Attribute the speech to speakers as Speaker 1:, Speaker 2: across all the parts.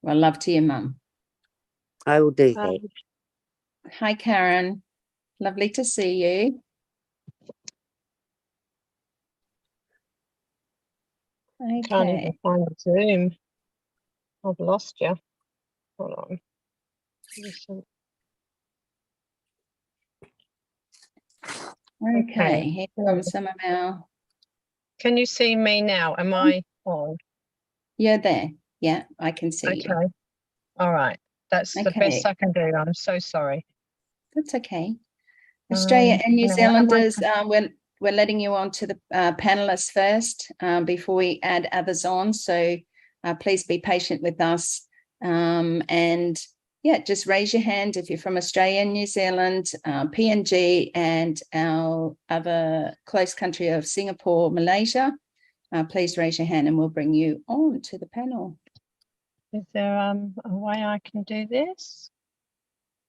Speaker 1: Well, love to your mum.
Speaker 2: I will do that.
Speaker 1: Hi, Karen. Lovely to see you. Okay.
Speaker 3: Can't even find the Zoom. I've lost you. Hold on.
Speaker 1: Okay, here comes some of our...
Speaker 3: Can you see me now? Am I on?
Speaker 1: You're there. Yeah, I can see you.
Speaker 3: Okay. All right. That's the best I can do. I'm so sorry.
Speaker 1: That's okay. Australia and New Zealanders, we're letting you on to the panelists first before we add others on. So please be patient with us. And yeah, just raise your hand if you're from Australia and New Zealand, PNG, and our other close country of Singapore, Malaysia. Please raise your hand and we'll bring you on to the panel.
Speaker 3: Is there a way I can do this?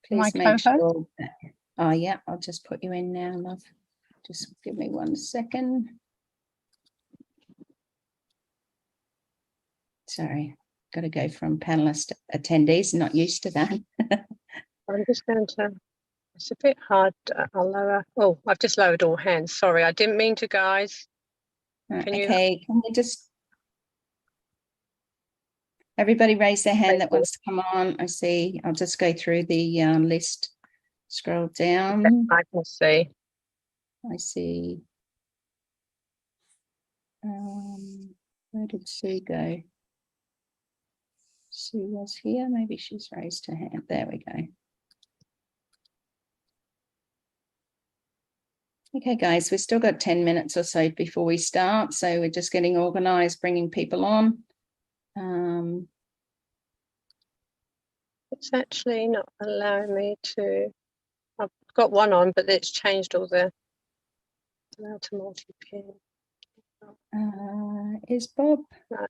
Speaker 1: Please make sure that, oh yeah, I'll just put you in now, love. Just give me 1 second. Sorry, got to go from panelist to attendees, not used to that.
Speaker 3: I'm just going to, it's a bit hard. I'll lower, oh, I've just lowered all hands. Sorry, I didn't mean to, guys. Can
Speaker 1: you just, everybody raise their hand that wants to come on. I see, I'll just go through the list, scroll down.
Speaker 3: I can see.
Speaker 1: I see. Where did Sue go? Sue was here. Maybe she's raised her hand. There we go. Okay, guys, we've still got 10 minutes or so before we start. So we're just getting organized, bringing people on.
Speaker 3: It's actually not allowing me to, I've got one on, but it's changed all the, allow to multi-pin.
Speaker 1: Is Bob?
Speaker 3: Right.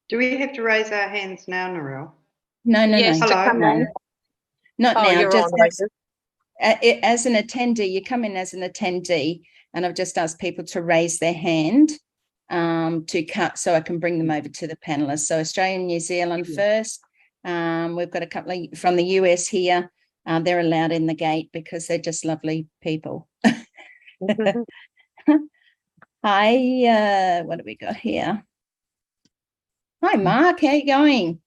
Speaker 4: Do we have to raise our hands now, Narelle?
Speaker 1: No,
Speaker 3: yes,
Speaker 1: no.
Speaker 4: Hello.
Speaker 1: No. Not now.
Speaker 3: You're
Speaker 1: just
Speaker 3: on,
Speaker 1: as an attendee, you come in as an attendee, and I've just asked people to raise their hand to cut so I can bring them over to the panelists. So Australia and New Zealand first. We've got a couple from the US here. They're allowed in the gate because they're just lovely people. Hi, what do we got here? Hi, Mark. How you going?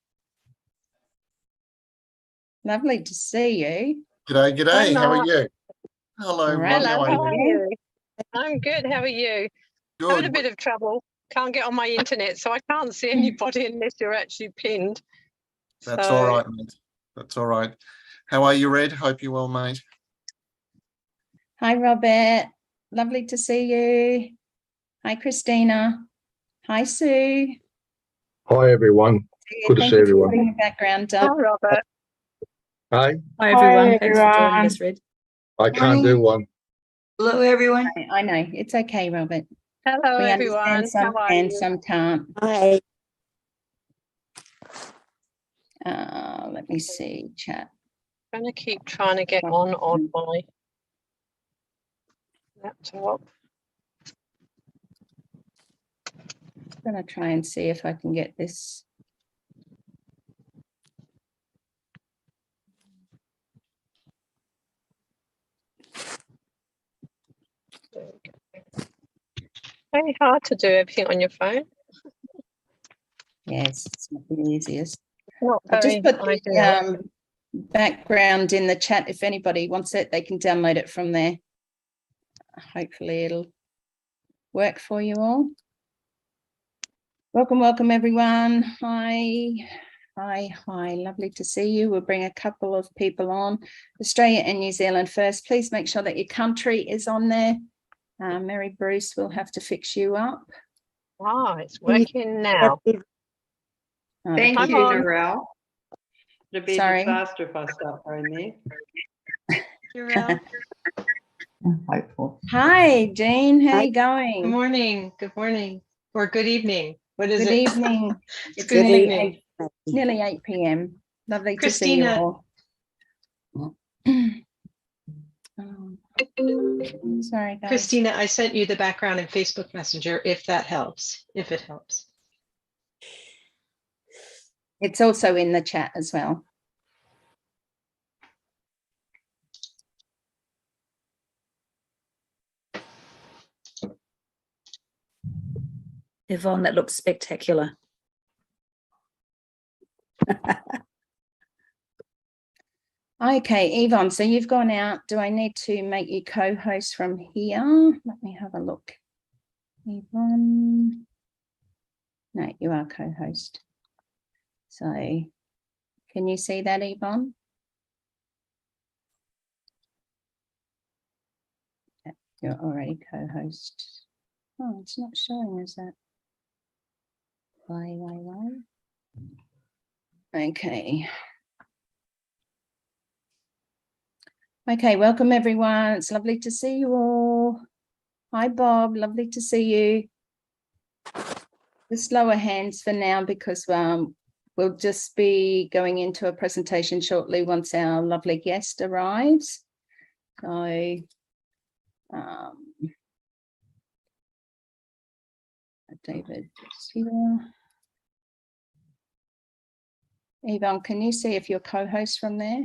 Speaker 1: Lovely to see you.
Speaker 5: G'day, g'day. How are you? Hello,
Speaker 1: Right.
Speaker 3: Hello,
Speaker 5: how are you?
Speaker 3: I'm good. How are you?
Speaker 5: Good.
Speaker 3: Having a bit of trouble. Can't get on my internet, so I can't see anybody unless you're actually pinned.
Speaker 5: That's
Speaker 3: so,
Speaker 5: all right, mate. That's all right. How are you, Red? Hope you're well, mate.
Speaker 1: Hi, Robert. Lovely to see you. Hi, Christina. Hi, Sue.
Speaker 6: Hi, everyone. Good to see everyone.
Speaker 1: Putting the background up.
Speaker 3: Hi, Robert.
Speaker 6: Hi.
Speaker 7: Hi, everyone.
Speaker 8: Hi,
Speaker 7: Thanks for joining us, Red.
Speaker 6: I can't do one.
Speaker 8: Hello, everyone.
Speaker 1: I know. It's okay, Robert.
Speaker 3: Hello,
Speaker 1: We
Speaker 3: everyone.
Speaker 1: understand some can, some can't.
Speaker 2: Hi.
Speaker 1: Let me see, chat.
Speaker 3: I'm going to keep trying to get on my laptop.
Speaker 1: I'm going to try and see if I can get this.
Speaker 3: There we go. Very hard to do everything on your phone.
Speaker 1: Yes, it's not the easiest.
Speaker 3: Not
Speaker 1: I'll just
Speaker 3: very
Speaker 1: put the background in the chat. If anybody wants it, they can download it from there. Hopefully it'll work for you all. Welcome, welcome, everyone. Hi. Hi, hi. Lovely to see you. We'll bring a couple of people on. Australia and New Zealand first. Please make sure that your country is on there. Mary Bruce will have to fix you up.
Speaker 3: Oh, it's working now.
Speaker 4: Thank you, Narelle. It'd be
Speaker 1: Sorry.
Speaker 4: a bit faster if I start going
Speaker 8: Narelle.
Speaker 4: there.
Speaker 1: Hi, Jean. How are you going?
Speaker 8: Good morning. Good morning. Or good evening. What is
Speaker 1: Good
Speaker 8: it?
Speaker 1: evening.
Speaker 8: It's
Speaker 1: Good
Speaker 8: good
Speaker 1: evening.
Speaker 8: evening.
Speaker 1: Nearly 8 p.m. Lovely to see you all. Sorry, guys.
Speaker 8: Christina, I sent you the background in Facebook Messenger if that helps, if it helps.
Speaker 1: It's also in the chat as well.
Speaker 7: Yvonne, that looks spectacular.
Speaker 1: Okay, Yvonne, so you've gone out. Do I need to make you co-host from here? Let me have a look. Yvonne. No, you are co-host. So can you see that, Yvonne? Yeah, you're already co-host. Oh, it's not showing us that. Why? Okay. Okay, welcome everyone. It's lovely to see you all. Hi, Bob. Lovely to see you. Just lower hands for now because we'll just be going into a presentation shortly once our lovely guest arrives. So, David is here. Yvonne, can you see if you're co-host from there?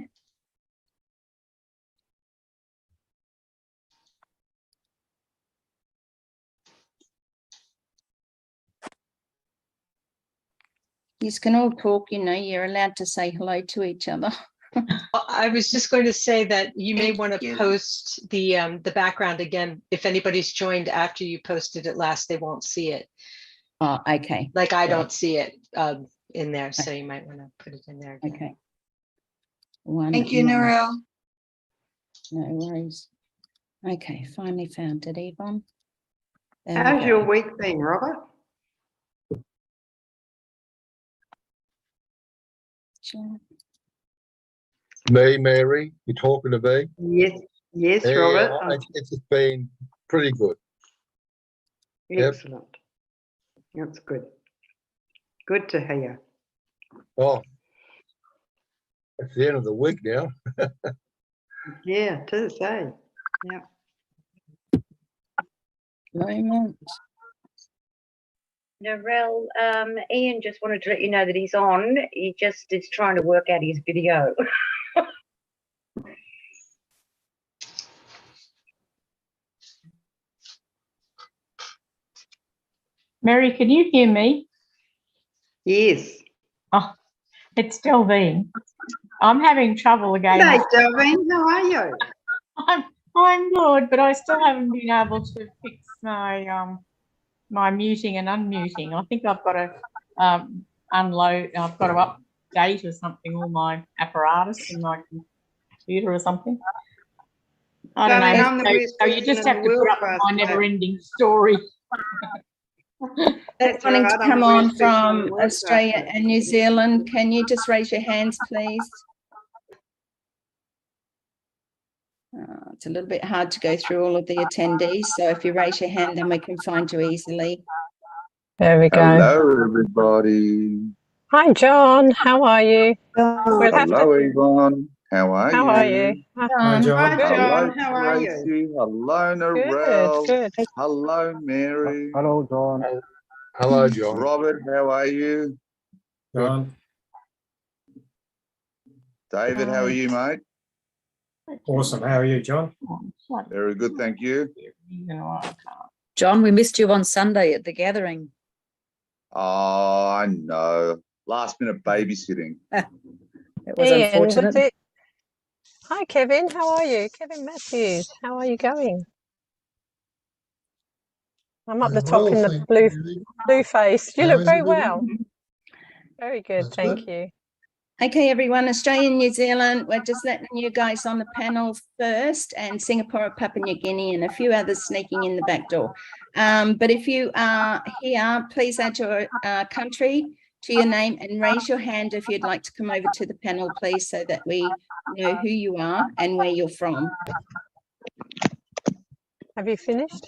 Speaker 1: You can all talk, you know, you're allowed to say hello to each other.
Speaker 8: I was just going to say that you may want to post the background again. If anybody's joined after you posted it last, they won't see it.
Speaker 1: Oh, okay.
Speaker 8: Like I don't see it in there, so you might want to put it in there again.
Speaker 1: Okay.
Speaker 9: Thank you, Narelle.
Speaker 1: No worries. Okay, finally found it, Yvonne. There we
Speaker 4: How's
Speaker 1: go.
Speaker 4: your week been, Robert?
Speaker 1: Sure.
Speaker 6: Me, Mary, you're talking to me?
Speaker 4: Yes,
Speaker 6: Yeah,
Speaker 4: Robert.
Speaker 6: it's been pretty good.
Speaker 4: Excellent. That's good. Good to hear.
Speaker 6: Oh, it's the end of the week now.
Speaker 4: Yeah, it is, eh? Yeah.
Speaker 1: Moment.
Speaker 2: Narelle, Ian just wanted to let you know that he's on. He just is trying to work out his video.
Speaker 10: Mary, can you hear me?
Speaker 4: Yes.
Speaker 10: Oh, it's Delvine. I'm having trouble again.
Speaker 4: G'day, Delvine. How are you?
Speaker 10: I'm good, but I still haven't been able to fix my my muting and unmuting. I think I've got to unload. I've got to update or something all my apparatus in my computer or something. I don't
Speaker 4: Darling,
Speaker 10: know.
Speaker 4: I'm the worst
Speaker 10: So you
Speaker 4: person
Speaker 10: just
Speaker 4: in
Speaker 10: have
Speaker 4: the
Speaker 10: to put
Speaker 4: world
Speaker 10: up
Speaker 4: for
Speaker 10: with
Speaker 4: us
Speaker 10: my
Speaker 4: today.
Speaker 10: never-ending story.
Speaker 1: That's
Speaker 4: That's
Speaker 1: wanting
Speaker 4: right,
Speaker 1: to
Speaker 4: I'm
Speaker 1: come
Speaker 4: the
Speaker 1: on
Speaker 4: worst person in
Speaker 1: from
Speaker 4: the world,
Speaker 1: Australia
Speaker 4: Darcy.
Speaker 1: and New Zealand. Can you just raise your hands, please? It's a little bit hard to go through all of the attendees, so if you raise your hand, then we can find you easily.
Speaker 3: There we go.
Speaker 11: Hello, everybody.
Speaker 3: Hi, John. How are you? We'll have
Speaker 11: Hello,
Speaker 3: to.
Speaker 11: Yvonne. How are you?
Speaker 3: How are you?
Speaker 1: John.
Speaker 4: Hi,
Speaker 3: Good.
Speaker 11: Hello,
Speaker 4: John. How are you?
Speaker 11: Tracy. Hello,
Speaker 3: Good.
Speaker 11: Narelle.
Speaker 3: Good.
Speaker 11: Hello, Mary.
Speaker 6: Hello, John. Hello, John.
Speaker 11: Robert, how are you?
Speaker 6: John.
Speaker 11: David, how are you, mate?
Speaker 12: Awesome. How are you, John?
Speaker 11: Very good, thank you.
Speaker 7: John, we missed you on Sunday at the gathering.
Speaker 11: Oh, I know. Last minute babysitting.
Speaker 7: It was
Speaker 3: Ian,
Speaker 7: unfortunate.
Speaker 3: was it? Hi, Kevin. How are you? Kevin Matthews. How are you going? I'm up the top in the blue face. You look very well. Very good. Thank you.
Speaker 1: Okay, everyone, Australia and New Zealand, we're just letting you guys on the panel first, and Singapore, Papua New Guinea, and a few others sneaking in the back door. But if you are here, please add your country to your name and raise your hand if you'd like to come over to the panel, please, so that we know who you are and where you're from.
Speaker 3: Have you finished?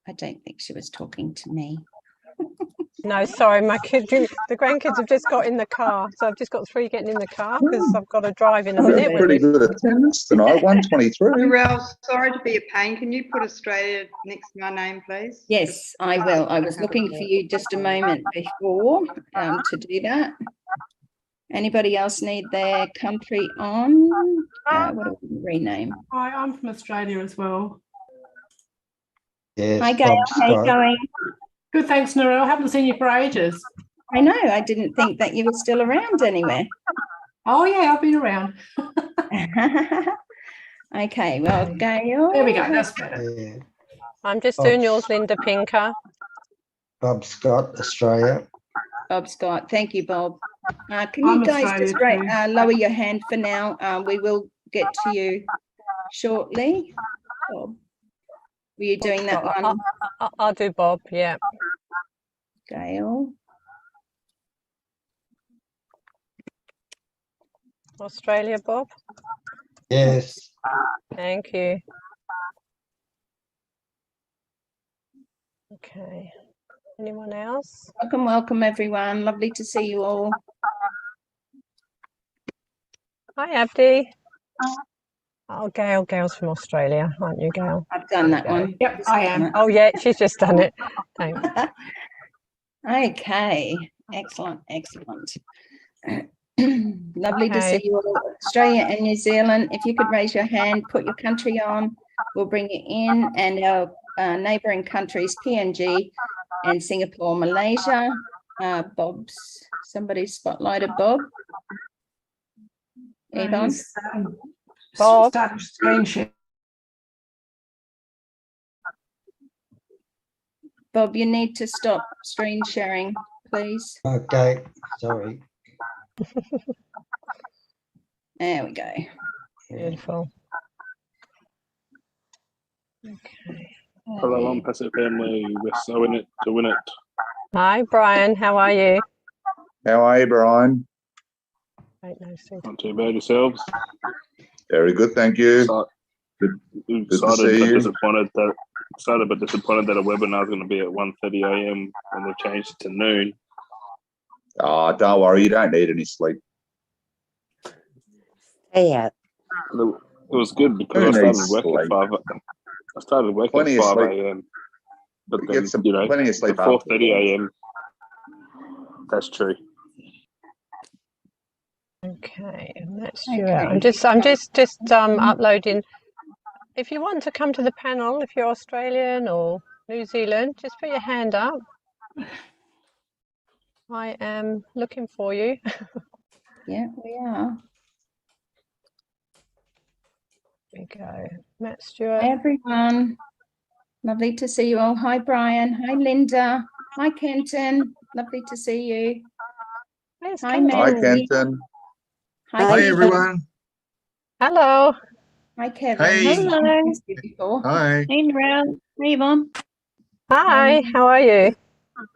Speaker 1: I don't think she was talking to me.
Speaker 3: No, sorry, my the grandkids have just got in the car, so I've just got 3 getting in the car because I've got to drive in a minute. With
Speaker 11: Pretty
Speaker 3: them.
Speaker 11: good attendance tonight, 123.
Speaker 4: Narelle, sorry to be a pain. Can you put Australia next to my name, please?
Speaker 1: Yes, I will. I was looking for you just a moment before to do that. Anybody else need their country on? What do we rename?
Speaker 10: Hi, I'm from Australia as well.
Speaker 13: Yes,
Speaker 1: Hi, Gail.
Speaker 13: Bob
Speaker 1: How you
Speaker 13: Scott.
Speaker 1: going?
Speaker 10: Good, thanks, Narelle. I haven't seen you for ages.
Speaker 1: I know. I didn't think that you were still around anywhere.
Speaker 10: Oh, yeah, I've been around.
Speaker 1: Okay, well, Gail.
Speaker 10: There we go. That's better.
Speaker 13: Yeah.
Speaker 3: I'm just doing yours, Linda Pinker.
Speaker 13: Bob Scott, Australia.
Speaker 1: Bob Scott. Thank you, Bob. Can you
Speaker 10: I'm
Speaker 1: guys
Speaker 10: Australia
Speaker 1: just
Speaker 10: too.
Speaker 1: lower your hand for now? We will get to you shortly. Bob, were you doing that one?
Speaker 3: I'll do Bob, yeah.
Speaker 1: Gail.
Speaker 3: Australia, Bob.
Speaker 13: Yes.
Speaker 3: Thank you. Okay. Anyone else?
Speaker 1: Welcome, welcome, everyone. Lovely to see you all.
Speaker 3: Hi, Abdi. Oh, Gail. Gail's from Australia, aren't you, Gail?
Speaker 1: I've done that one.
Speaker 10: Yep, I am.
Speaker 3: Oh, yeah, she's just done it. Thanks.
Speaker 1: Okay, excellent, excellent. Lovely to see
Speaker 3: Okay.
Speaker 1: you all. Australia and New Zealand, if you could raise your hand, put your country on, we'll bring you in, and our neighbouring countries, PNG and Singapore, Malaysia. Somebody spotlighted Bob. Yvonne?
Speaker 3: Bob.
Speaker 10: Started screen share.
Speaker 1: Bob, you need to stop screen sharing, please.
Speaker 13: Okay, sorry.
Speaker 1: There we go.
Speaker 3: Beautiful. Okay.
Speaker 14: Hello, ONPASSIVE family. We're so in it to win it.
Speaker 3: Hi, Brian. How are you?
Speaker 11: How are you, Brian?
Speaker 3: Right, no, see.
Speaker 14: Not too bad yourselves.
Speaker 11: Very good, thank you. Good to see you.
Speaker 14: Excited but disappointed that a webinar is going to be at 1:30 a.m. and they've changed it to noon.
Speaker 11: Oh, don't worry, you don't need any sleep.
Speaker 9: Yeah.
Speaker 14: It was good because
Speaker 11: Who
Speaker 14: I started
Speaker 11: needs
Speaker 14: work
Speaker 11: sleep?
Speaker 14: at 5. I started work
Speaker 11: Plenty
Speaker 14: at
Speaker 11: of
Speaker 14: 5
Speaker 11: sleep.
Speaker 14: a.m. But
Speaker 11: You
Speaker 14: then,
Speaker 11: get some
Speaker 14: you know,
Speaker 11: plenty of sleep
Speaker 14: at
Speaker 11: after
Speaker 14: 4:30 a.m. That's true.
Speaker 3: Okay, and that's
Speaker 1: Okay.
Speaker 3: I'm just uploading. If you want to come to the panel, if you're Australian or New Zealand, just put your hand up. I am looking for you.
Speaker 1: Yeah, we are.
Speaker 3: There we go. Matt Stewart.
Speaker 1: Hi, everyone. Lovely to see you all. Hi, Brian. Hi, Linda. Hi, Kenton. Lovely to see you.
Speaker 3: Where's
Speaker 1: Hi,
Speaker 3: Kenton?
Speaker 11: Hi,
Speaker 1: Mary.
Speaker 11: Kenton.
Speaker 1: Hi,
Speaker 15: Hi,
Speaker 1: Kevin.
Speaker 15: everyone.
Speaker 3: Hello.
Speaker 1: Hi, Kevin.
Speaker 15: Hey.
Speaker 1: Hello. Missed you before.
Speaker 15: Hi.
Speaker 1: Hey, Narelle. Hey, Yvonne.
Speaker 3: Hi, how are you?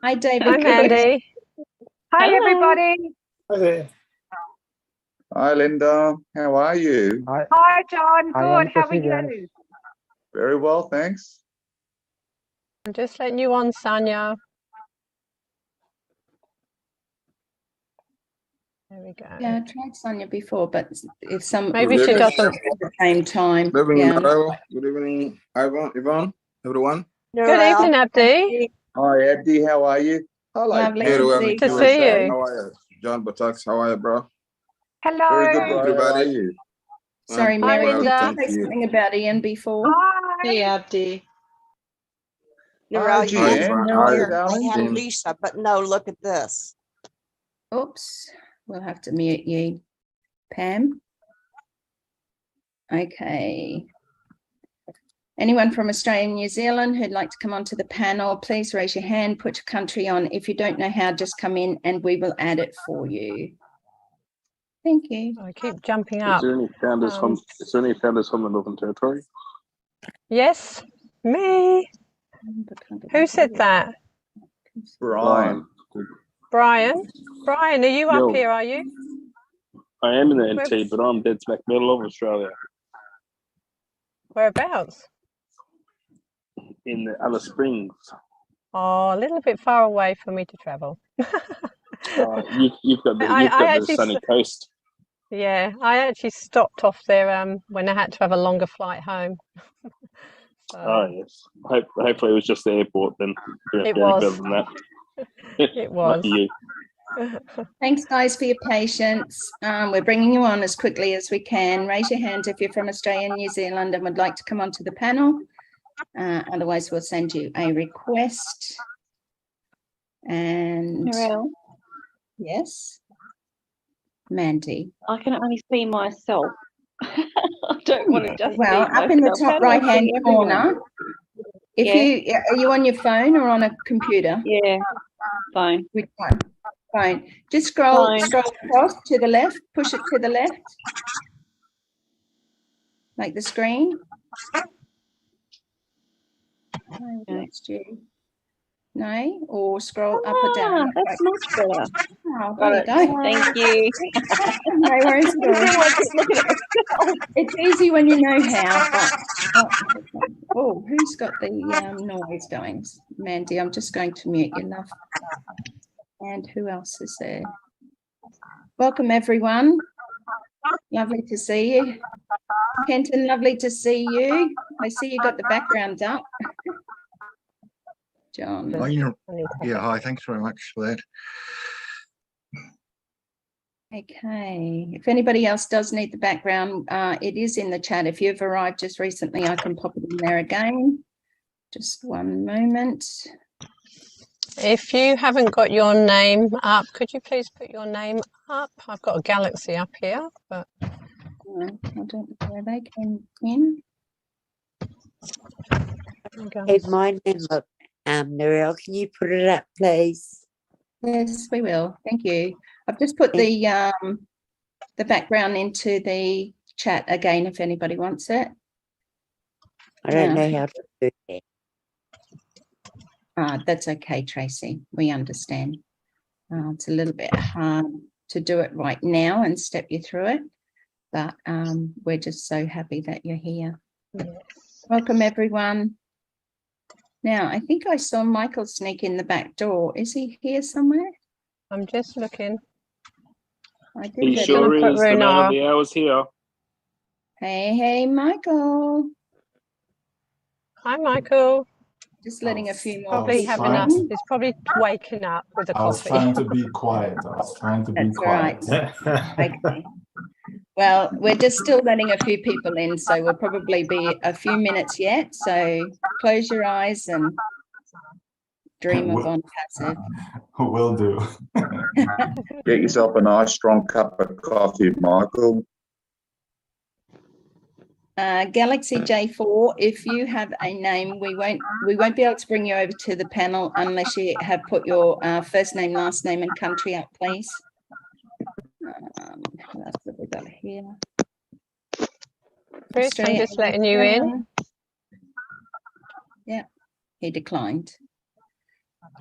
Speaker 1: Hi, David.
Speaker 3: I'm Andy.
Speaker 2: Hi,
Speaker 3: Hello.
Speaker 2: everybody.
Speaker 12: Hi there.
Speaker 11: Hi, Linda. How are you?
Speaker 2: Hi, John. Good. How are you?
Speaker 11: Very well, thanks.
Speaker 3: I'm just letting you on, Sonia. There we go.
Speaker 1: Yeah, I tried Sonia before, but if some
Speaker 3: Maybe she doesn't.
Speaker 1: at the same time.
Speaker 15: Good evening,
Speaker 1: Yeah.
Speaker 15: Narelle. Good evening, Yvonne, everyone.
Speaker 3: Good evening, Abdi.
Speaker 11: Hi, Abdi. How are you? Hello.
Speaker 1: Lovely
Speaker 15: Very well,
Speaker 1: to
Speaker 15: in
Speaker 1: see
Speaker 3: To
Speaker 1: you.
Speaker 3: see
Speaker 15: USA.
Speaker 3: you.
Speaker 15: How are you? John Batax, how are you, bro?
Speaker 2: Hello.
Speaker 11: Very good, bro. How are
Speaker 15: Everybody.
Speaker 11: you?
Speaker 1: Sorry,
Speaker 15: I'm
Speaker 1: Mary,
Speaker 3: well,
Speaker 1: did you
Speaker 15: thank
Speaker 1: say
Speaker 15: you.
Speaker 1: something about Ian before?
Speaker 2: Hi.
Speaker 8: Hey, Abdi.
Speaker 11: Hi,
Speaker 9: Narelle, you
Speaker 15: Hi,
Speaker 9: just
Speaker 11: Jan.
Speaker 15: Yvonne.
Speaker 11: How
Speaker 15: Hi,
Speaker 11: are you,
Speaker 9: here. I
Speaker 11: darling?
Speaker 9: had
Speaker 15: Tim.
Speaker 9: Lisa, but no, look at this.
Speaker 1: Oops, we'll have to mute you, Pam. Okay. Anyone from Australia and New Zealand who'd like to come onto the panel, please raise your hand, put your country on. If you don't know how, just come in and we will add it for you. Thank you.
Speaker 3: I keep jumping
Speaker 14: Is
Speaker 3: up.
Speaker 14: there any founders from the Northern Territory?
Speaker 3: Yes, me. Who said that?
Speaker 11: Brian.
Speaker 3: Brian? Brian, are you up
Speaker 14: Yo.
Speaker 3: here, are you?
Speaker 14: I am in the
Speaker 3: Where-
Speaker 14: NT, but I'm dead smack middle of Australia,
Speaker 3: Whereabouts?
Speaker 14: in the Alice Springs.
Speaker 3: Oh, a little bit far away for me to travel.
Speaker 14: You've got the sunny coast.
Speaker 3: Yeah, I actually stopped off there when I had to have a longer flight home.
Speaker 14: Oh yes. Hopefully it was just the airport then.
Speaker 3: It
Speaker 14: Better
Speaker 3: was.
Speaker 14: than that.
Speaker 3: It was.
Speaker 14: Lucky you.
Speaker 1: Thanks, guys, for your patience. We're bringing you on as quickly as we can. Raise your hand if you're from Australia and New Zealand and would like to come onto the panel. Otherwise, we'll send you a request. And yes, Mandy.
Speaker 16: I can only see myself. I don't want to just
Speaker 1: well,
Speaker 16: see
Speaker 1: up in the
Speaker 16: myself. How
Speaker 1: top
Speaker 16: do I
Speaker 1: right-hand
Speaker 16: see everyone?
Speaker 1: corner. If
Speaker 16: Yeah.
Speaker 1: are you on your phone or on a computer?
Speaker 16: Yeah, phone.
Speaker 1: Which one? Phone. Just scroll
Speaker 16: Phone.
Speaker 1: across to the left. Push it to the left. Like the screen. Next you. No, or scroll up or down.
Speaker 16: That's much better.
Speaker 1: Oh,
Speaker 16: Got
Speaker 1: there you
Speaker 16: it.
Speaker 1: go.
Speaker 16: Thank you.
Speaker 1: No worries at all. It's easy when you know how, but oh, who's got the noise going? Mandy, I'm just going to mute you, love. And who else is there? Welcome, everyone. Lovely to see you. Kenton, lovely to see you. I see you got the background up. John.
Speaker 6: Oh, yeah, hi, thanks very much for that.
Speaker 1: Okay, if anybody else does need the background, it is in the chat. If you've arrived just recently, I can pop it in there again. Just one moment.
Speaker 3: If you haven't got your name up, could you please put your name up? I've got a galaxy up here, but
Speaker 1: I don't know where they came in.
Speaker 17: Hey, my name up, Narelle, can you put it up, please?
Speaker 1: Yes, we will. Thank you. I've just put the background into the chat again if anybody wants it.
Speaker 17: I don't know how to do that.
Speaker 1: That's okay, Tracy. We understand. It's a little bit hard to do it right now and step you through it, but we're just so happy that you're here.
Speaker 3: Yes.
Speaker 1: Welcome, everyone. Now, I think I saw Michael sneak in the back door. Is he here somewhere?
Speaker 3: I'm just looking.
Speaker 14: He sure is. The man of the hour's here.
Speaker 1: Hey, Michael.
Speaker 3: Hi, Michael.
Speaker 1: Just letting a few more.
Speaker 3: Probably having us. He's probably waking up with a coffee.
Speaker 18: I was trying to be quiet.
Speaker 1: That's quiet. Okay. Well, we're just still letting a few people in, so we'll probably be a few minutes yet. So close your eyes and dream of ONPASSIVE.
Speaker 18: Will do.
Speaker 11: Get yourself a nice strong cup of coffee, Michael.
Speaker 1: Galaxy J4, if you have a name, we won't be able to bring you over to the panel unless you have put your first name, last name, and country up, please. What else have we got here?
Speaker 3: Chris, I'm just letting you in.
Speaker 1: Yeah, he declined.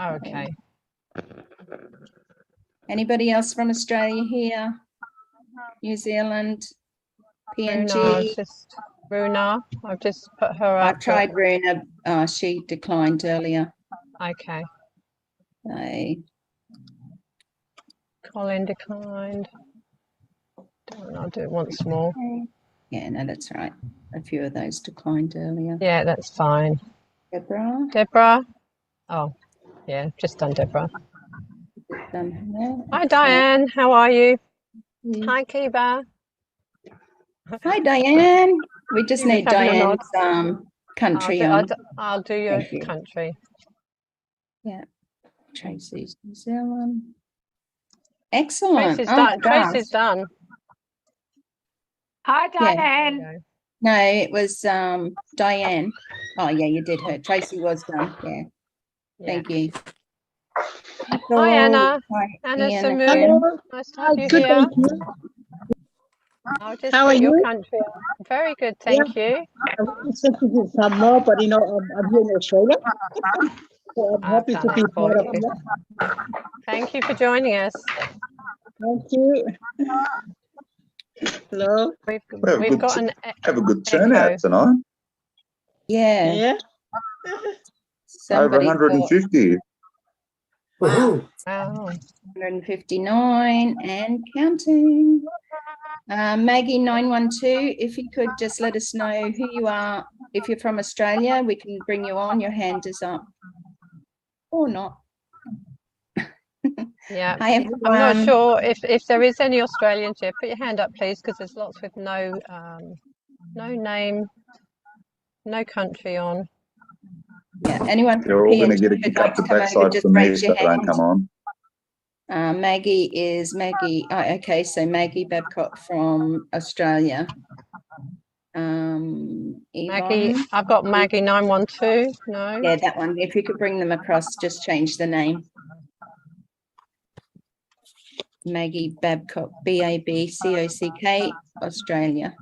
Speaker 3: Okay.
Speaker 1: Anybody else from Australia here? New Zealand? PNG?
Speaker 3: Runa, I've just put her up.
Speaker 1: I've tried Runa. She declined earlier.
Speaker 3: Okay. Colin declined. I'll do it once more.
Speaker 1: Yeah, no, that's right. A few of those declined earlier.
Speaker 3: Yeah, that's fine.
Speaker 1: Deborah?
Speaker 3: Deborah? Oh, yeah, just done Deborah. Hi, Diane. How are you? Hi, Kiba.
Speaker 1: Hi, Diane. We just need Diane's country on.
Speaker 3: I'll do your country.
Speaker 1: Yeah. Tracy's New Zealand. Excellent.
Speaker 3: Tracy's done.
Speaker 19: Hi, Diane.
Speaker 1: Yeah. No, it was Diane. Oh, yeah, you did her. Tracy was done. Yeah. Thank you.
Speaker 3: Hi, Anna.
Speaker 1: Hi,
Speaker 3: Anna
Speaker 1: Ian.
Speaker 3: Samoon. Nice to have you here. I'll just put your country on. Very good, thank you.
Speaker 20: I want to some more, but I'm here in Australia. So I'm happy to be part of it.
Speaker 3: Thank you for joining us.
Speaker 20: Thank you. Hello.
Speaker 3: We've got
Speaker 11: have a good turnout tonight.
Speaker 1: Yeah. Somebody
Speaker 11: Over
Speaker 1: thought
Speaker 11: 150.
Speaker 12: Woohoo.
Speaker 3: Wow.
Speaker 1: 159 and counting. Maggie 912, if you could just let us know who you are. If you're from Australia, we can bring you on. Your hand is up or not.
Speaker 3: Yeah.
Speaker 1: Hi,
Speaker 3: I'm not
Speaker 1: everyone.
Speaker 3: sure if there is any Australians here. Put your hand up, please, because there's lots with no name, no country on.
Speaker 1: Yeah, anyone
Speaker 11: They're
Speaker 1: from
Speaker 11: all going to
Speaker 1: PNG
Speaker 11: get a
Speaker 1: who'd
Speaker 11: kick
Speaker 1: like
Speaker 11: up
Speaker 1: to
Speaker 11: the
Speaker 1: come over,
Speaker 11: backside
Speaker 1: just
Speaker 11: for me
Speaker 1: raise
Speaker 11: if
Speaker 1: your
Speaker 11: they don't
Speaker 1: hand.
Speaker 11: come on.
Speaker 1: Maggie is Maggie. Oh, okay, so Maggie Babcock from Australia.
Speaker 3: Maggie,
Speaker 1: Yvonne.
Speaker 3: I've got Maggie 912. No.
Speaker 1: Yeah, that one. If you could bring them across, just change the name. Maggie Babcock, Babcock, Australia.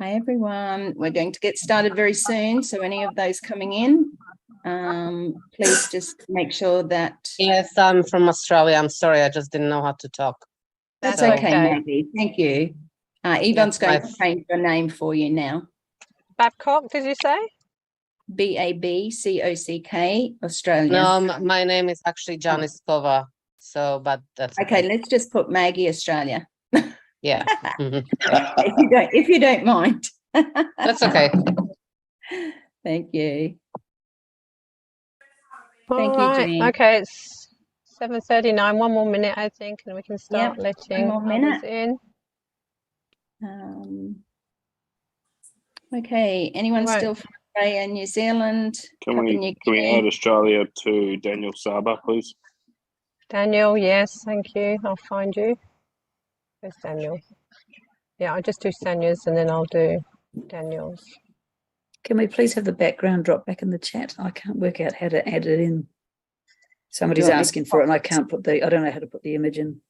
Speaker 1: Hi, everyone. We're going to get started very soon. So any of those coming in, please just make sure that.
Speaker 19: Yes, I'm from Australia. I'm sorry, I just didn't know how to talk.
Speaker 1: That's
Speaker 3: So-
Speaker 1: okay, Maggie. Thank you. Yvonne's going to change your name for you now.
Speaker 3: Babcock, did you say?
Speaker 1: Babcock, Australia.
Speaker 19: No, my name is actually Janiskova. So, but that's
Speaker 1: Okay, let's just put Maggie Australia.
Speaker 19: yeah. Mhm.
Speaker 1: if you don't mind.
Speaker 19: That's okay.
Speaker 1: Thank you.
Speaker 3: All
Speaker 1: Thank you,
Speaker 3: right.
Speaker 1: Jean.
Speaker 3: Okay, it's 7:39. One more minute, I think, and we can start
Speaker 1: Yep,
Speaker 3: letting
Speaker 1: one more
Speaker 3: others
Speaker 1: minute.
Speaker 3: in.
Speaker 1: Okay, anyone
Speaker 3: Right.
Speaker 1: still from Australia and New Zealand?
Speaker 14: Can
Speaker 1: Papua
Speaker 14: we
Speaker 1: New
Speaker 14: add
Speaker 1: Guinea?
Speaker 14: Australia to Daniel Saba, please?
Speaker 3: Daniel, yes, thank you. I'll find you. Where's Daniel? Yeah, I'll just do Sanya's and then I'll do Daniel's.
Speaker 7: Can we please have the background drop back in the chat? I can't work out how to add it in. Somebody's
Speaker 1: want me to
Speaker 7: asking for it and I
Speaker 1: pop it?
Speaker 7: can't I don't know how to put the image in.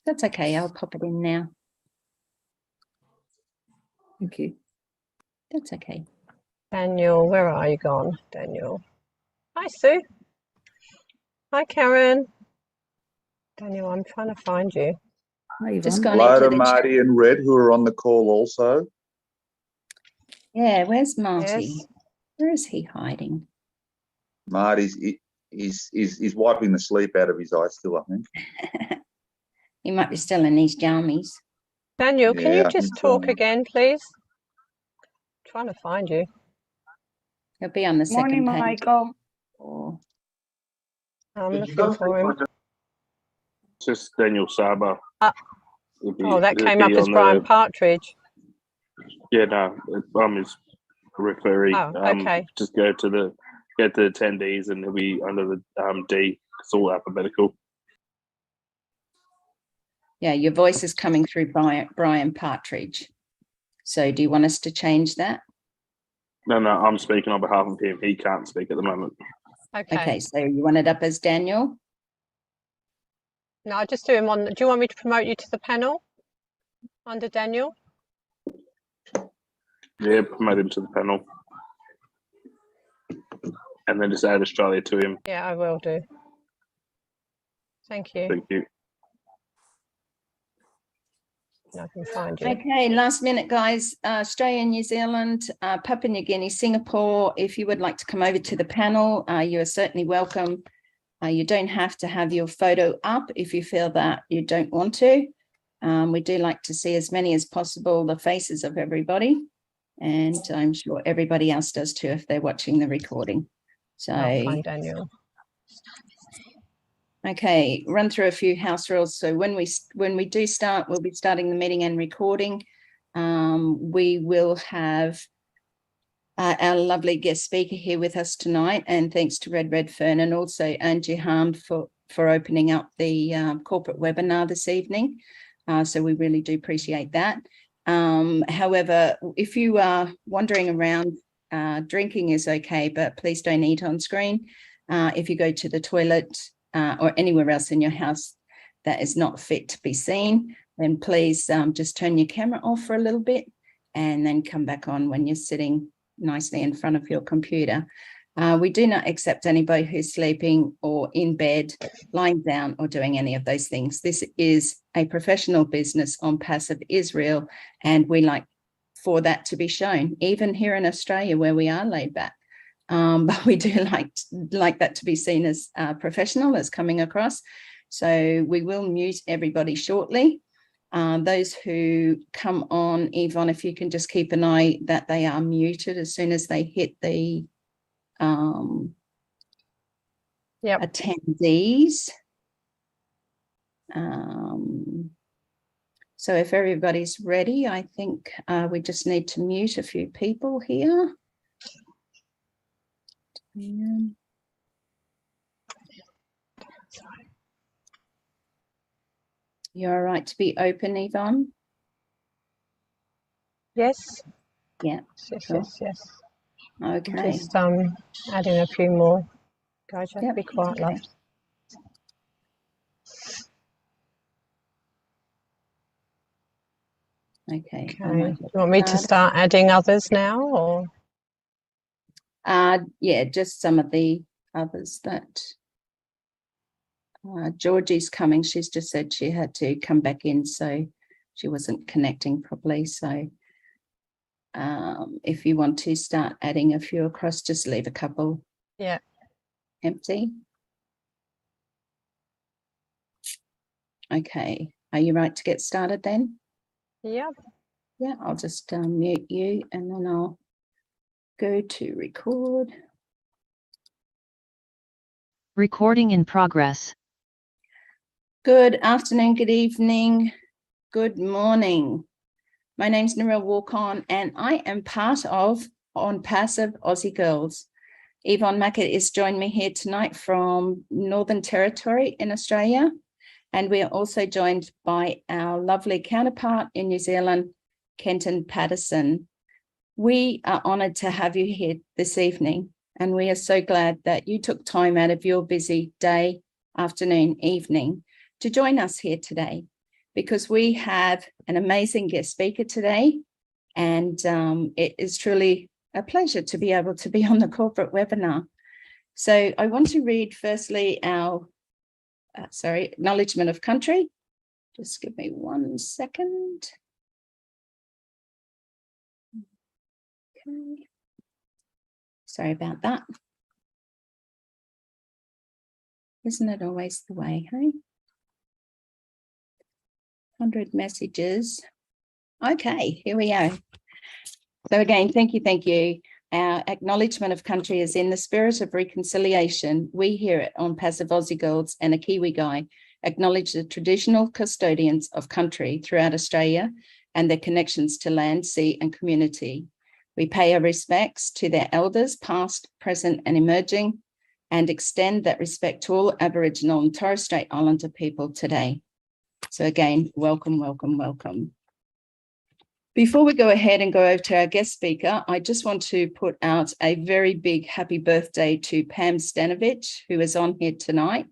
Speaker 1: That's okay, I'll pop it in now.
Speaker 7: Thank you.
Speaker 1: That's okay.
Speaker 3: Daniel, where are you gone? Daniel. Hi, Sue. Hi, Karen. Daniel, I'm trying to find you.
Speaker 7: Hi,
Speaker 1: Just
Speaker 7: Yvonne.
Speaker 1: gone
Speaker 11: Hello
Speaker 1: into
Speaker 11: to
Speaker 1: the
Speaker 11: Marty and Red, who are on the call also.
Speaker 1: Yeah, where's Marty?
Speaker 3: Yes.
Speaker 1: Where is he hiding?
Speaker 11: Marty's he's wiping the sleep out of his eyes still, I think.
Speaker 1: He might be still in his jammies.
Speaker 3: Daniel, can
Speaker 11: Yeah,
Speaker 3: you
Speaker 11: I
Speaker 3: just
Speaker 11: think so.
Speaker 3: talk again, please? Trying to find you.
Speaker 1: He'll be on the
Speaker 16: Morning,
Speaker 1: second page.
Speaker 16: Michael.
Speaker 1: Or
Speaker 3: I'm looking for him.
Speaker 14: Just Daniel Saba.
Speaker 3: Oh, that came up as Brian Partridge.
Speaker 14: Yeah, no, I'm his referee.
Speaker 3: Oh, okay.
Speaker 14: Just go to the attendees and he'll be under the D. It's all alphabetical.
Speaker 1: yeah, your voice is coming through Brian Partridge. So do you want us to change that?
Speaker 14: No, I'm speaking on behalf of him. He can't speak at the moment.
Speaker 1: Okay, so you want it up as Daniel?
Speaker 3: No, I'll just do him on. Do you want me to promote you to the panel under Daniel?
Speaker 14: Yeah, promote him to the panel. And then just add Australia to him.
Speaker 3: Yeah, I will do. Thank you.
Speaker 14: Thank you.
Speaker 3: I can find you.
Speaker 1: Okay, last minute, guys. Australia, New Zealand, Papua New Guinea, Singapore. If you would like to come over to the panel, you are certainly welcome. You don't have to have your photo up if you feel that you don't want to. We do like to see as many as possible, the faces of everybody. And I'm sure everybody else does too if they're watching the recording. So,
Speaker 3: I'll find Daniel.
Speaker 1: okay, run through a few house rules. So when we do start, we'll be starting the meeting and recording. We will have our lovely guest speaker here with us tonight, and thanks to Redfern and also Angie Harm for opening up the corporate webinar this evening. So we really do appreciate that. However, if you are wandering around, drinking is okay, but please don't eat on screen. If you go to the toilet or anywhere else in your house that is not fit to be seen, then please just turn your camera off for a little bit and then come back on when you're sitting nicely in front of your computer. We do not accept anybody who's sleeping or in bed, lying down or doing any of those things. This is a professional business on Passive Israel, and we like for that to be shown, even here in Australia where we are laid back. but we do like that to be seen as professional, as coming across. So we will mute everybody shortly. Those who come on, Yvonne, if you can just keep an eye that they are muted as soon as they hit the attendees. So if everybody's ready, I think we just need to mute a few people here. You're all right to be open, Yvonne?
Speaker 3: Yes.
Speaker 1: Yeah.
Speaker 3: Yes,
Speaker 1: cool.
Speaker 3: yes.
Speaker 1: Okay.
Speaker 3: Just adding a few more. Guys, you have
Speaker 1: Yep,
Speaker 3: to be quiet, love.
Speaker 1: Okay.
Speaker 3: Okay. You want me to start adding others now, or?
Speaker 1: Yeah, just some of the others that Georgie's coming. She's just said she had to come back in, so she wasn't connecting properly. So if you want to start adding a few across, just leave a couple empty. Okay. Are you right to get started then?
Speaker 3: Yeah.
Speaker 1: Yeah, I'll just mute you and then I'll go to record.
Speaker 21: Recording in progress.
Speaker 1: Good afternoon, good evening, good morning. My name's Narelle Walk-On and I am part of ONPASSIVE Aussie Girls. Yvonne Mackett is joining me here tonight from Northern Territory in Australia. And we are also joined by our lovely counterpart in New Zealand, Kenton Patterson. We are honoured to have you here this evening, and we are so glad that you took time out of your busy day, afternoon, evening to join us here today, because we have an amazing guest speaker today, and it is truly a pleasure to be able to be on the corporate webinar. So I want to read firstly our acknowledgement of country. Just give me 1 second. Okay. Sorry about that. Isn't it always the way, hey? 100 messages. Okay, here we are. So again, thank you. Our acknowledgement of country is in the spirit of reconciliation. We here at ONPASSIVE Aussie Girls and a Kiwi Guy acknowledge the traditional custodians of country throughout Australia and their connections to land, sea and community. We pay our respects to their elders, past, present and emerging, and extend that respect to all Aboriginal and Torres Strait Islander people today. So again, welcome, welcome, welcome. Before we go ahead and go over to our guest speaker, I just want to put out a very big happy birthday to Pam Stanovich, who is on here tonight.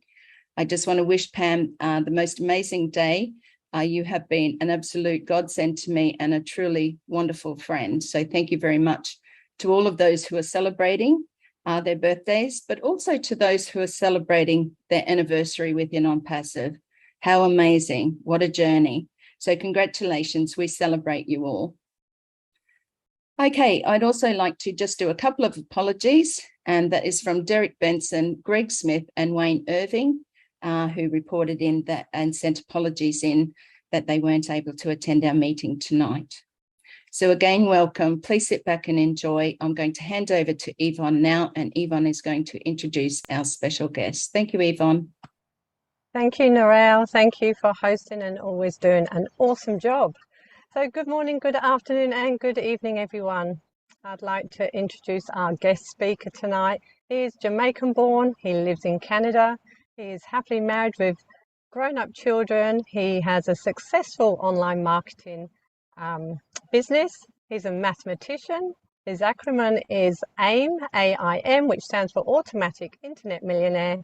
Speaker 1: I just want to wish Pam the most amazing day. You have been an absolute godsend to me and a truly wonderful friend. So thank you very much to all of those who are celebrating their birthdays, but also to those who are celebrating their anniversary within ONPASSIVE. How amazing, what a journey. So congratulations, we celebrate you all. Okay, I'd also like to just do a couple of apologies, and that is from Derek Benson, Greg Smith and Wayne Irving, who reported in that and sent apologies in that they weren't able to attend our meeting tonight. So again, welcome. Please sit back and enjoy. I'm going to hand over to Yvonne now, and Yvonne is going to introduce our special guest. Thank you, Yvonne.
Speaker 3: Thank you, Narelle. Thank you for hosting and always doing an awesome job. So good morning, good afternoon and good evening, everyone. I'd like to introduce our guest speaker tonight. He is Jamaican born. He lives in Canada. He is happily married with grown-up children. He has a successful online marketing business. He's a mathematician. His acronym is AIM, A-I-M, which stands for Automatic Internet Millionaire.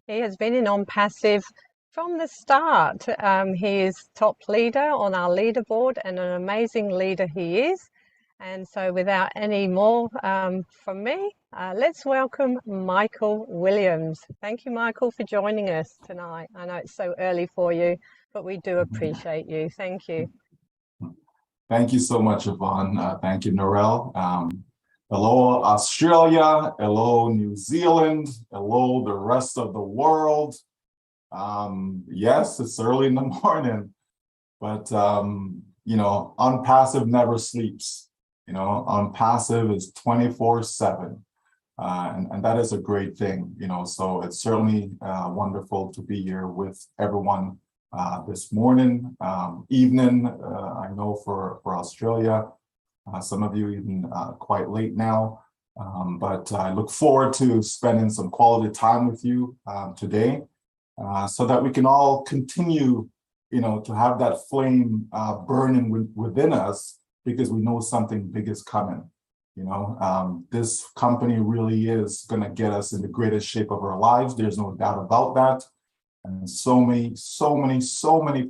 Speaker 3: He has been in ONPASSIVE from the start. He is top leader on our leaderboard and an amazing leader he is. And so without any more from me, let's welcome Michael Williams. Thank you, Michael, for joining us tonight. I know it's so early for you, but we do appreciate you. Thank you.
Speaker 18: Thank you so much, Yvonne. Thank you, Narelle. Hello, Australia. Hello, New Zealand. Hello, the rest of the world. Yes, it's early in the morning, but, you know, ONPASSIVE never sleeps. You know, ONPASSIVE is 24/7. And that is a great thing, you know, so it's certainly wonderful to be here with everyone this morning, evening. I know for Australia, some of you even quite late now, but I look forward to spending some quality time with you today so that we can all continue, you know, to have that flame burning within us, because we know something big is coming. You know, this company really is going to get us in the greatest shape of our lives. There's no doubt about that. And so many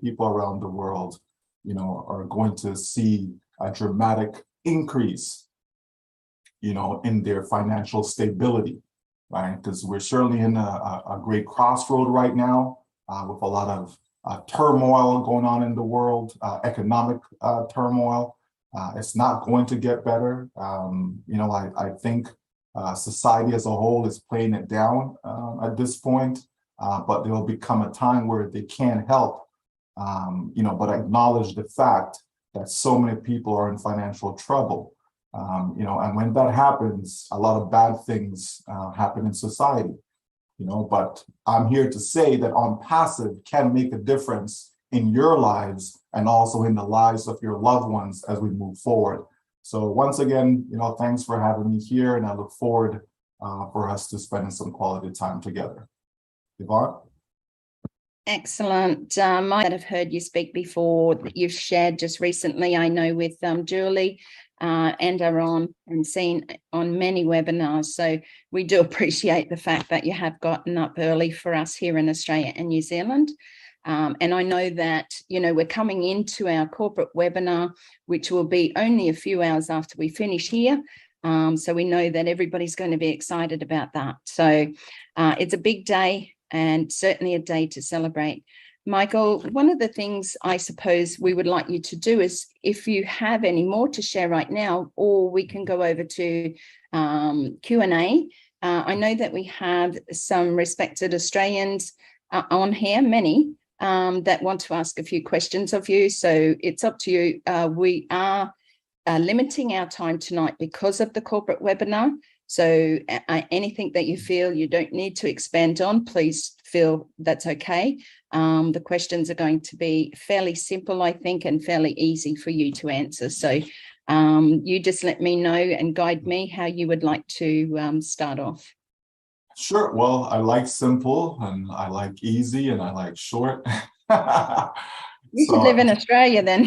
Speaker 18: people around the world, you know, are going to see a dramatic increase, you know, in their financial stability, right? Because we're certainly in a great crossroad right now with a lot of turmoil going on in the world, economic turmoil. It's not going to get better. You know, I think society as a whole is playing it down at this point, but there will become a time where they can't help, you know, but acknowledge the fact that so many people are in financial trouble. You know, and when that happens, a lot of bad things happen in society, you know, but I'm here to say that ONPASSIVE can make a difference in your lives and also in the lives of your loved ones as we move forward. So once again, you know, thanks for having me here, and I look forward for us to spending some quality time together. Yvonne?
Speaker 1: Excellent. Might have heard you speak before, that you've shared just recently, I know, with Julie and Aaron, and seen on many webinars. So we do appreciate the fact that you have gotten up early for us here in Australia and New Zealand. And I know that, you know, we're coming into our corporate webinar, which will be only a few hours after we finish here. So we know that everybody's going to be excited about that. So it's a big day, and certainly a day to celebrate. Michael, one of the things I suppose we would like you to do is, if you have any more to share right now, or we can go over to Q&A. I know that we have some respected Australians on here, many, that want to ask a few questions of you. So it's up to you. We are limiting our time tonight because of the corporate webinar. So anything that you feel you don't need to expand on, please feel that's okay. The questions are going to be fairly simple, I think, and fairly easy for you to answer. So you just let me know and guide me how you would like to start off.
Speaker 18: Sure. Well, I like simple, and I like easy, and I like short.
Speaker 1: You should live in Australia then.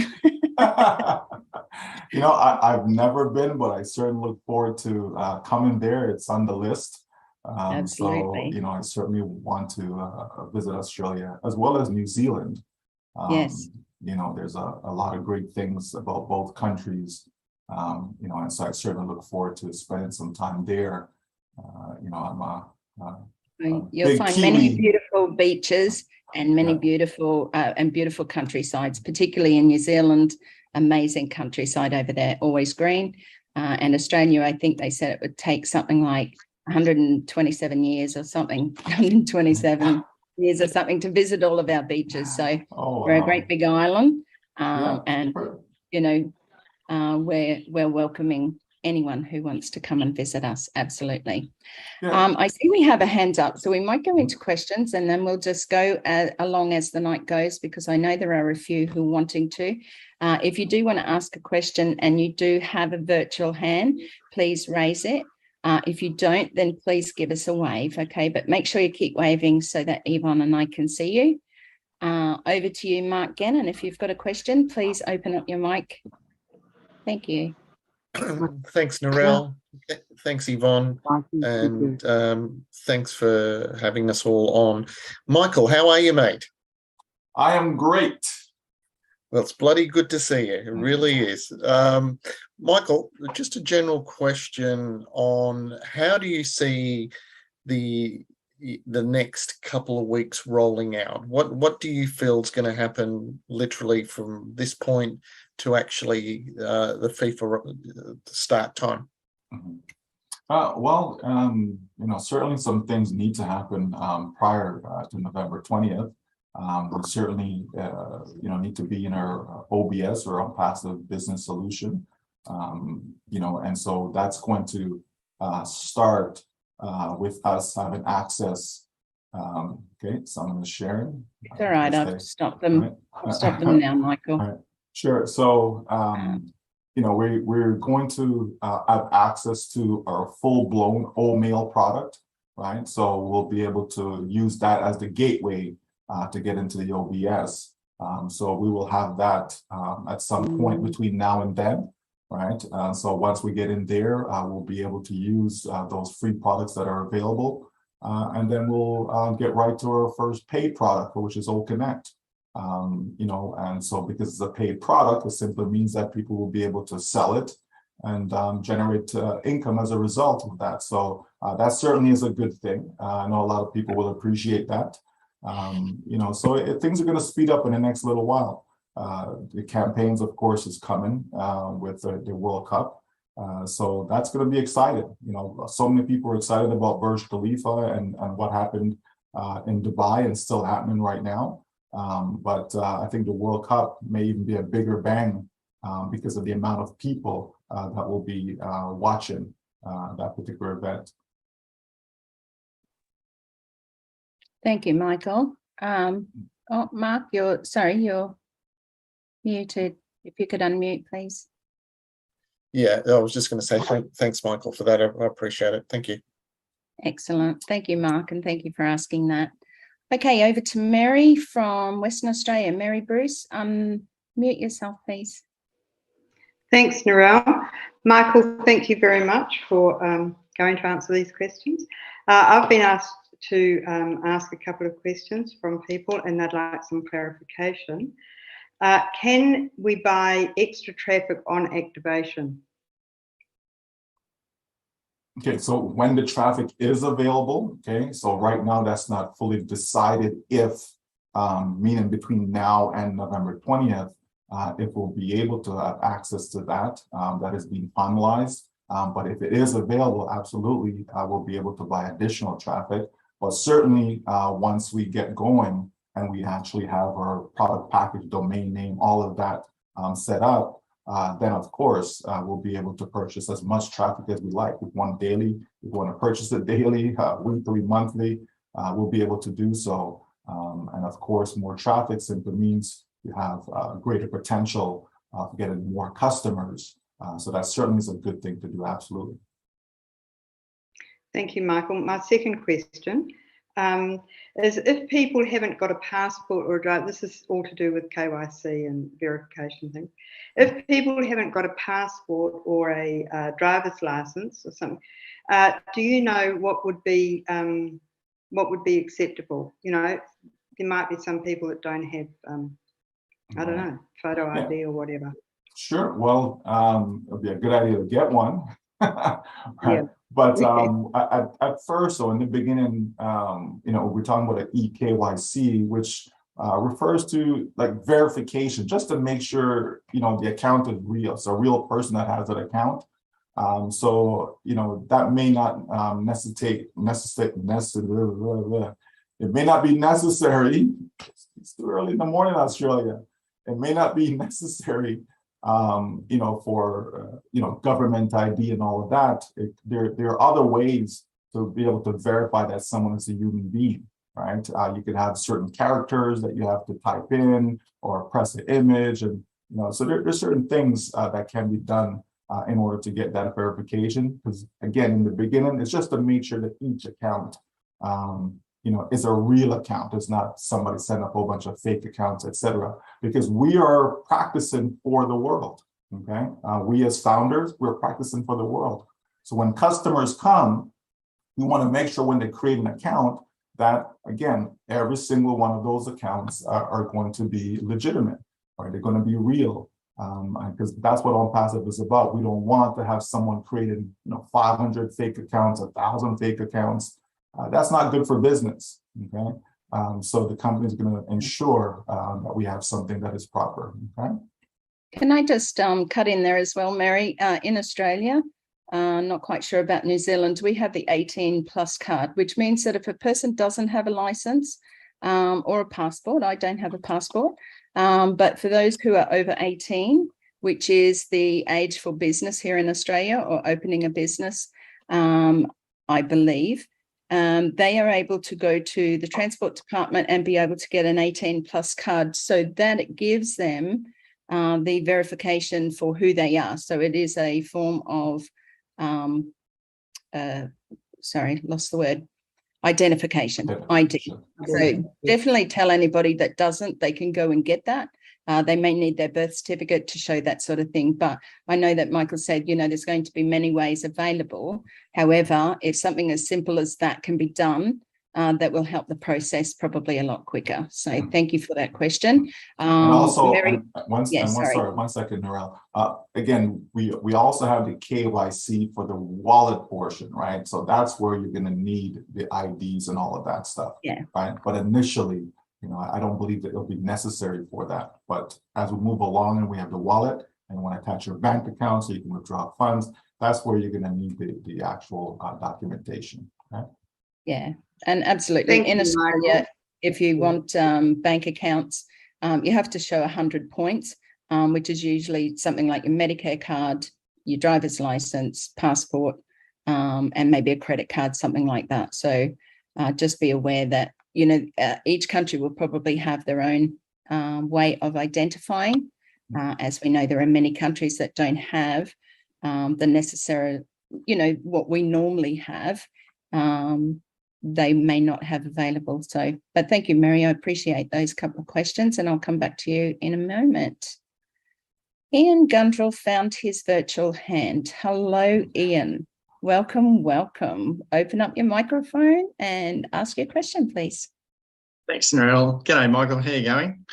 Speaker 18: You know, I've never been, but I certainly look forward to coming there. It's on the list.
Speaker 1: Absolutely.
Speaker 18: So, you know, I certainly want to visit Australia as well as New Zealand.
Speaker 1: Yes.
Speaker 18: You know, there's a lot of great things about both countries. You know, and so I certainly look forward to spending some time there. You know,
Speaker 1: you'll find
Speaker 18: Kiwi.
Speaker 1: many beautiful beaches and many beautiful countrysides, particularly in New Zealand. Amazing countryside over there, always green. And Australia, I think they said it would take something like 127 years or something, 127 years or something to visit all of our beaches. So we're a great big island, and you know, we're welcoming anyone who wants to come and visit us. Absolutely. I see we have a hand up, so we might go into questions, and then we'll just go along as the night goes, because I know there are a few who are wanting to. If you do want to ask a question and you do have a virtual hand, please raise it. If you don't, then please give us a wave, okay? But make sure you keep waving so that Yvonne and I can see you. Over to you, Mark Gannon. If you've got a question, please open up your mic. Thank you.
Speaker 12: Thanks, Narelle. Thanks, Yvonne. And thanks for having us all on. Michael, how are you, mate?
Speaker 18: I am great.
Speaker 12: Well, it's bloody good to see you. It really is. Michael, just a general question on how do you see the next couple of weeks rolling out? What do you feel is going to happen literally from this point to actually the FIFA start time?
Speaker 18: Well, certainly some things need to happen prior to November 20th. We certainly, need to be in our OBS or ONPASSIVE business solution. And so that's going to start with us having access. Okay, someone is sharing.
Speaker 1: It's all right. I've stopped them.
Speaker 18: Right.
Speaker 1: Stop them now, Michael.
Speaker 18: Right. Sure. So, we're going to have access to our full-blown all-mail product, right? So we'll be able to use that as the gateway to get into the OBS. So we will have that at some point between now and then, right? So once we get in there, we'll be able to use those free products that are available. And then we'll get right to our first paid product, which is OConnect. And so because it's a paid product, it simply means that people will be able to sell it and generate income as a result of that. So that certainly is a good thing. I know a lot of people will appreciate that. So things are going to speed up in the next little while. The campaigns, of course, is coming with the World Cup. So that's going to be exciting. So many people are excited about Burj Khalifa and what happened in Dubai and still happening right now. But I think the World Cup may even be a bigger bang because of the amount of people that will be watching that particular event.
Speaker 1: Thank you, Michael. Mark, you're muted. If you could unmute, please.
Speaker 12: Yeah, I was just going to say thanks, Michael, for that. I appreciate it. Thank you.
Speaker 1: Excellent. Thank you, Mark, and thank you for asking that. Okay, over to Mary from Western Australia. Mary Bruce, mute yourself, please.
Speaker 4: Thanks, Narelle. Michael, thank you very much for going to answer these questions. I've been asked to ask a couple of questions from people and they'd like some clarification. Can we buy extra traffic on activation?
Speaker 18: Okay, so when the traffic is available, okay, so right now that's not fully decided if, meaning between now and November 20th, if we'll be able to have access to that, that is being finalized. But if it is available, absolutely, we'll be able to buy additional traffic. But certainly once we get going and we actually have our product package, domain name, all of that set up, then of course we'll be able to purchase as much traffic as we like. If we want daily, if we want to purchase it daily, weekly, monthly, we'll be able to do so. And of course, more traffic simply means you have greater potential of getting more customers. So that certainly is a good thing to do, absolutely.
Speaker 4: Thank you, Michael. My second question is if people haven't got a passport or a driver, this is all to do with KYC and verification things. If people haven't got a passport or a driver's license or something, do you know what would be acceptable? There might be some people that don't have, I don't know, photo ID or whatever.
Speaker 18: Sure. Well, it'd be a good idea to get one. Right?
Speaker 4: Yeah.
Speaker 18: But at first, so in the beginning, we're talking about an eKYC, which refers to like verification, just to make sure, the account is real. It's a real person that has that account. So, that may not necessitate, it may not be necessary. It's too early in the morning, Australia. It may not be necessary for government ID and all of that. There are other ways to be able to verify that someone is a human being, right? You could have certain characters that you have to type in or press an image, and so there's certain things that can be done in order to get that verification. Because again, in the beginning, it's just to make sure that each account is a real account. It's not somebody setting up a whole bunch of fake accounts, etc. Because we are practicing for the world, okay? We as founders, we're practicing for the world. So when customers come, we want to make sure when they create an account that, again, every single one of those accounts are going to be legitimate, right? They're going to be real, because that's what ONPASSIVE is about. We don't want to have someone creating, 500 fake accounts, 1,000 fake accounts. That's not good for business, okay? So the company is going to ensure that we have something that is proper, okay?
Speaker 1: Can I just cut in there as well, Mary? In Australia, not quite sure about New Zealand, we have the 18 plus card, which means that if a person doesn't have a license or a passport, I don't have a passport, but for those who are over 18, which is the age for business here in Australia or opening a business, I believe, they are able to go to the Transport Department and be able to get an 18 plus card, so that it gives them the verification for who they are. So it is a form of, sorry, lost the word, identification, ID. So definitely tell anybody that doesn't, they can go and get that. They may need their birth certificate to show that sort of thing. But I know that Michael said, you know, there's going to be many ways available. However, if something as simple as that can be done, that will help the process probably a lot quicker. So thank you for that question.
Speaker 18: And also,
Speaker 1: Mary,
Speaker 18: one second, Narelle. Again, we also have the KYC for the wallet portion, right? So that's where you're going to need the IDs and all of that stuff, right? But initially, you know, I don't believe that it'll be necessary for that. But as we move along and we have the wallet and want to attach your bank account so you can withdraw funds, that's where you're going to need the actual documentation, right?
Speaker 1: Yeah, and absolutely. In Australia, if you want bank accounts, you have to show 100 points, which is usually something like your Medicare card, your driver's license, passport, and maybe a credit card, something like that. So just be aware that, you know, each country will probably have their own way of identifying. As we know, there are many countries that don't have the necessary, you know, what we normally have. They may not have available. So, but thank you, Mary. I appreciate those couple of questions, and I'll come back to you in a moment. Ian Gundrell found his virtual hand. Hello, Ian. Welcome, welcome. Open up your microphone and ask your question, please.
Speaker 5: Thanks, Narelle. G'day, Michael. How are you going?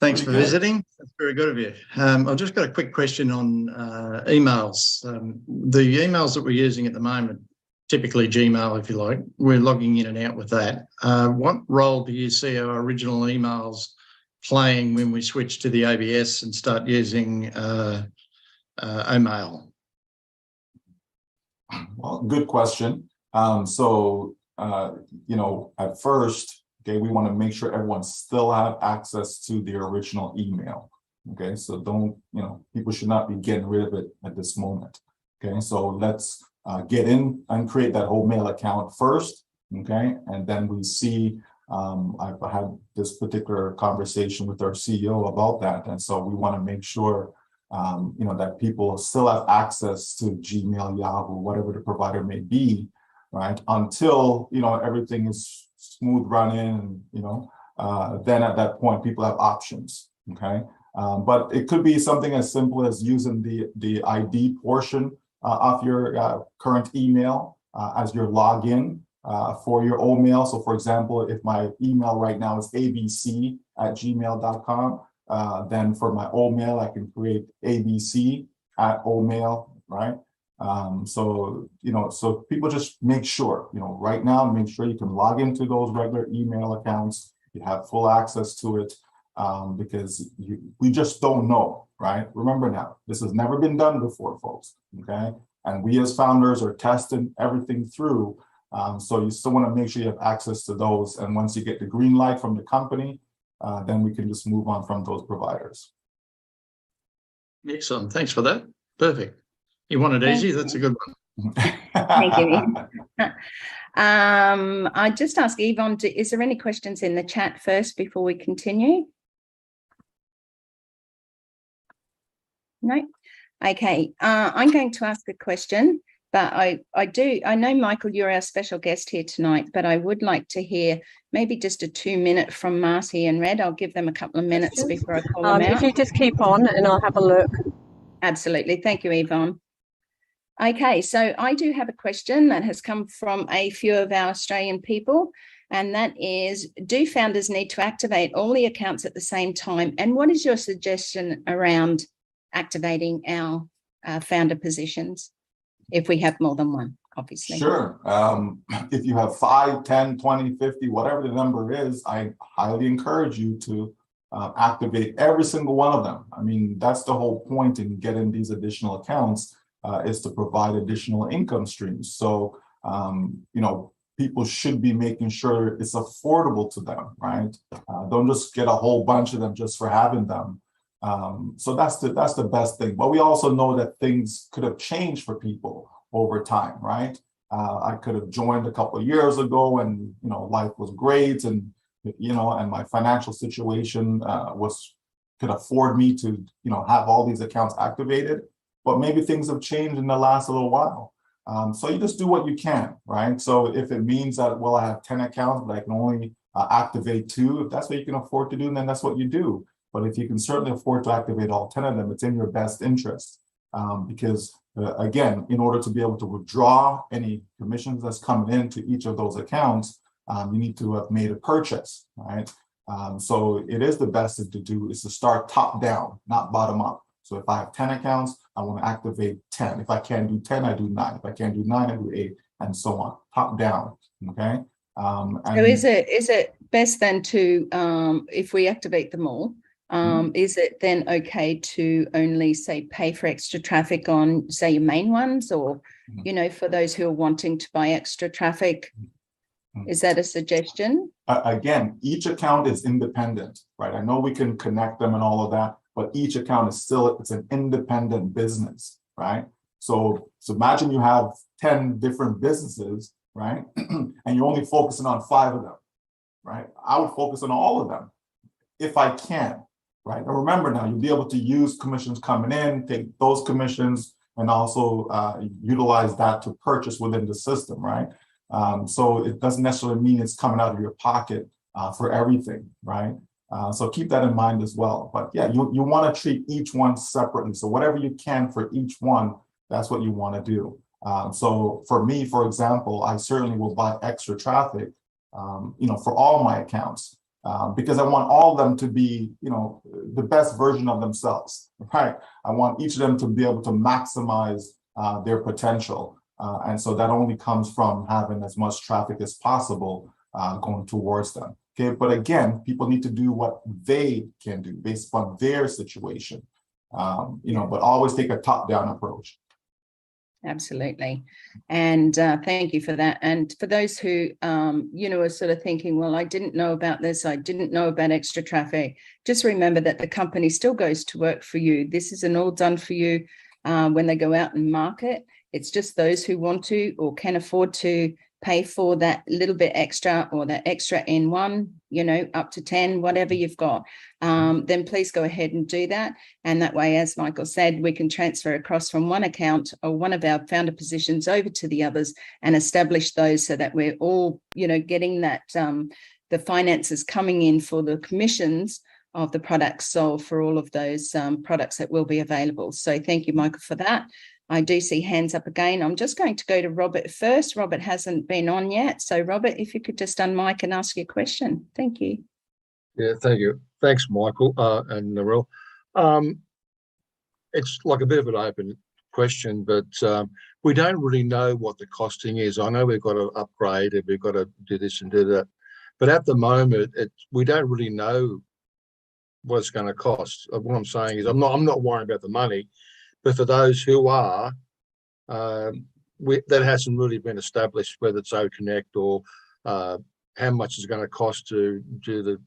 Speaker 5: Thanks for visiting. That's very good of you. I've just got a quick question on emails. The emails that we're using at the moment, typically Gmail, if you like, we're logging in and out with that. What role do you see our original emails playing when we switch to the ABS and start using OMail?
Speaker 18: Well, good question. You know, at first, okay, we want to make sure everyone still have access to their original email. Okay, so don't, you know, people should not be getting rid of it at this moment. Okay, so let's get in and create that whole mail account first. Okay, and then we see, I've had this particular conversation with our CEO about that. And so we want to make sure, you know, that people still have access to Gmail, Yahoo, whatever the provider may be, right? Until, you know, everything is smooth running, and, you know, then at that point, people have options, okay? But it could be something as simple as using the ID portion of your current email as your login for your OMail. So for example, if my email right now is abc@gmail.com, then for my OMail, I can create abc@omail, right? So, you know, so people just make sure, you know, right now, make sure you can log into those regular email accounts. You have full access to it, because we just don't know, right? Remember now, this has never been done before, folks, okay? And we as founders are testing everything through. So you still want to make sure you have access to those. And once you get the green light from the company, then we can just move on from those providers.
Speaker 5: Excellent. Thanks for that. Perfect. You want it easy? That's a good one.
Speaker 1: Thank you. I just asked Yvonne, is there any questions in the chat first before we continue? No? Okay. I'm going to ask a question, but I know, Michael, you're our special guest here tonight, but I would like to hear maybe just a 2-minute from Marty and Red. I'll give them a couple of minutes before I call them out.
Speaker 3: If you just keep on and I'll have a look.
Speaker 1: Absolutely. Thank you, Yvonne. Okay, so I do have a question that has come from a few of our Australian people, and that is, do founders need to activate all the accounts at the same time? And what is your suggestion around activating our founder positions if we have more than one, obviously?
Speaker 18: Sure. If you have 5, 10, 20, 50, whatever the number is, I highly encourage you to activate every single one of them. I mean, that's the whole point in getting these additional accounts, is to provide additional income streams. So, you know, people should be making sure it's affordable to them, right? Don't just get a whole bunch of them just for having them. So that's the best thing. But we also know that things could have changed for people over time, right? I could have joined a couple of years ago and, you know, life was great and, you know, and my financial situation could afford me to, you know, have all these accounts activated, but maybe things have changed in the last little while. So you just do what you can, right? So if it means that, well, I have 10 accounts, but I can only activate 2, if that's what you can afford to do, then that's what you do. But if you can certainly afford to activate all 10 of them, it's in your best interest. Because again, in order to be able to withdraw any commissions that's coming into each of those accounts, you need to have made a purchase, right? So it is the best thing to do is to start top down, not bottom up. So if I have 10 accounts, I want to activate 10. If I can't do 10, I do 9. If I can't do 9, I do 8, and so on, top down, okay?
Speaker 1: So is it best then to, if we activate them all, is it then okay to only say pay for extra traffic on, say, your main ones, or, you know, for those who are wanting to buy extra traffic? Is that a suggestion?
Speaker 18: Again, each account is independent, right? I know we can connect them and all of that, but each account is still, it's an independent business, right? So imagine you have 10 different businesses, right? And you're only focusing on 5 of them, right? I would focus on all of them if I can, right? And remember now, you'll be able to use commissions coming in, take those commissions, and also utilize that to purchase within the system, right? So it doesn't necessarily mean it's coming out of your pocket for everything, right? So keep that in mind as well. But yeah, you want to treat each one separately. So whatever you can for each one, that's what you want to do. So for me, for example, I certainly will buy extra traffic, you know, for all my accounts, because I want all of them to be, you know, the best version of themselves, right? I want each of them to be able to maximize their potential. And so that only comes from having as much traffic as possible going towards them. Okay, but again, people need to do what they can do based upon their situation, you know, but always take a top-down approach.
Speaker 1: Absolutely. And thank you for that. And for those who, you know, are sort of thinking, well, I didn't know about this, I didn't know about extra traffic, just remember that the company still goes to work for you. This isn't all done for you when they go out and market. It's just those who want to or can afford to pay for that little bit extra or that extra N1, you know, up to 10, whatever you've got, then please go ahead and do that. And that way, as Michael said, we can transfer across from one account or one of our founder positions over to the others and establish those so that we're all, you know, getting that, the finances coming in for the commissions of the products sold for all of those products that will be available. So thank you, Michael, for that. I do see hands up again. I'm just going to go to Robert first. Robert hasn't been on yet. So Robert, if you could just unmic and ask your question. Thank you.
Speaker 6: Yeah, thank you. Thanks, Michael and Narelle. It's like a bit of an open question, but we don't really know what the costing is. I know we've got to upgrade and we've got to do this and do that. But at the moment, we don't really know what it's going to cost. What I'm saying is I'm not worrying about the money. But for those who are, that hasn't really been established, whether it's OConnect or how much it's going to cost to do the,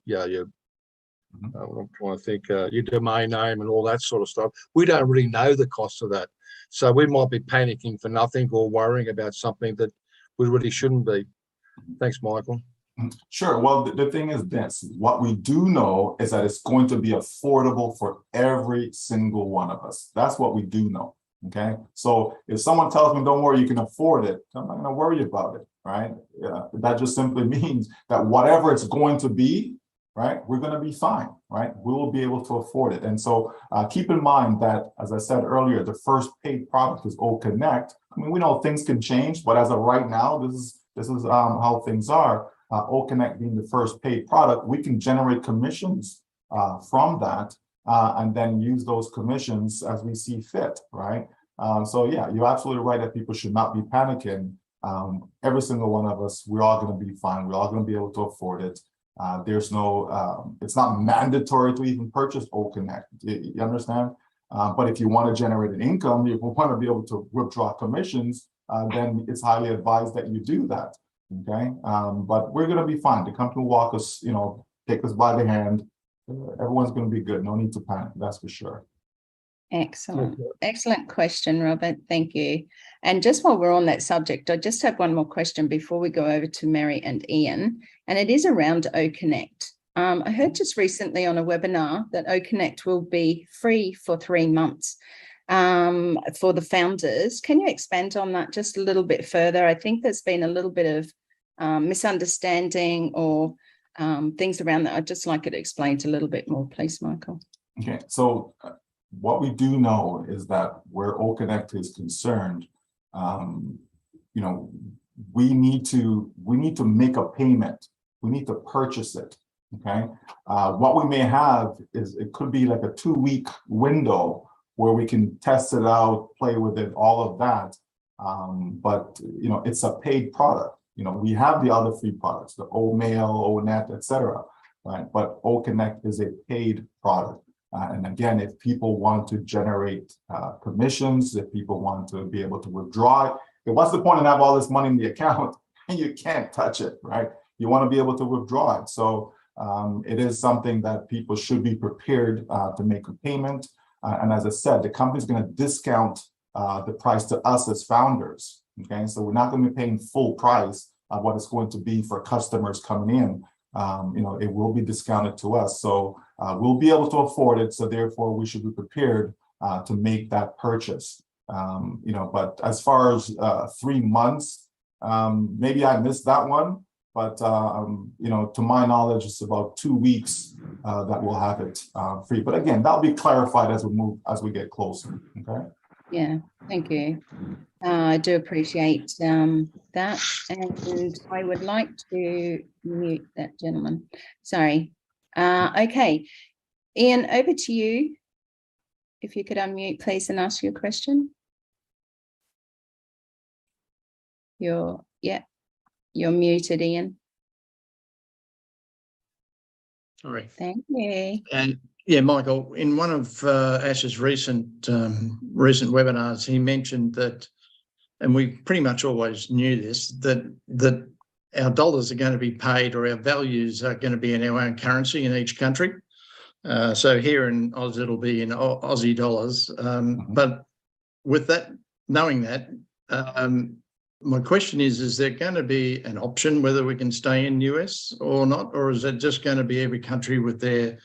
Speaker 6: I'm trying to think, your domain name and all that sort of stuff. We don't really know the cost of that. So we might be panicking for nothing or worrying about something that we really shouldn't be. Thanks, Michael.
Speaker 18: Sure. Well, the thing is this, what we do know is that it's going to be affordable for every single one of us. That's what we do know. Okay. So if someone tells me, don't worry, you can afford it, I'm not going to worry about it. Right. That just simply means that whatever it's going to be, right, we're going to be fine. Right. We will be able to afford it. And so keep in mind that, as I said earlier, the first paid product is OConnect. I mean, we know things can change, but as of right now, this is how things are. OConnect being the first paid product, we can generate commissions from that and then use those commissions as we see fit, right? So yeah, you're absolutely right that people should not be panicking. Every single one of us, we're all going to be fine. We're all going to be able to afford it. There's no, it's not mandatory to even purchase OConnect. You understand? But if you want to generate an income, you want to be able to withdraw commissions, then it's highly advised that you do that. Okay, but we're going to be fine. The company will walk us, take us by the hand. Everyone's going to be good. No need to panic. That's for sure.
Speaker 1: Excellent. Excellent question, Robert. Thank you. And just while we're on that subject, I just have one more question before we go over to Mary and Ian, and it is around OConnect. I heard just recently on a webinar that OConnect will be free for 3 months for the founders. Can you expand on that just a little bit further? I think there's been a little bit of misunderstanding or things around that. I'd just like it explained a little bit more, please, Michael.
Speaker 18: Okay, so what we do know is that where OConnect is concerned, we need to make a payment. We need to purchase it. Okay, what we may have is it could be like a 2-week window where we can test it out, play with it, all of that. But it's a paid product. We have the other free products, the OMail, ONet, etc. Right, but OConnect is a paid product. And again, if people want to generate commissions, if people want to be able to withdraw it, what's the point in having all this money in the account and you can't touch it, right? You want to be able to withdraw it. So it is something that people should be prepared to make a payment. And as I said, the company's going to discount the price to us as founders. Okay, so we're not going to be paying full price of what it's going to be for customers coming in. It will be discounted to us. So we'll be able to afford it. So therefore, we should be prepared to make that purchase. But as far as 3 months, maybe I missed that one. But to my knowledge, it's about 2 weeks that we'll have it free. But again, that'll be clarified as we get closer. Okay.
Speaker 1: Yeah, thank you. I do appreciate that, and I would like to mute that gentleman. Sorry. Okay, Ian, over to you. If you could unmute, please, and ask your question. You're muted, Ian.
Speaker 5: Sorry.
Speaker 1: Thank you.
Speaker 5: And yeah, Michael, in one of Ash's recent webinars, he mentioned that, and we pretty much always knew this, that our dollars are going to be paid, or our values are going to be in our own currency in each country. So here in Oz, it'll be in Aussie dollars. But with that, knowing that, my question is there going to be an option whether we can stay in US or not, or is it just going to be every country with their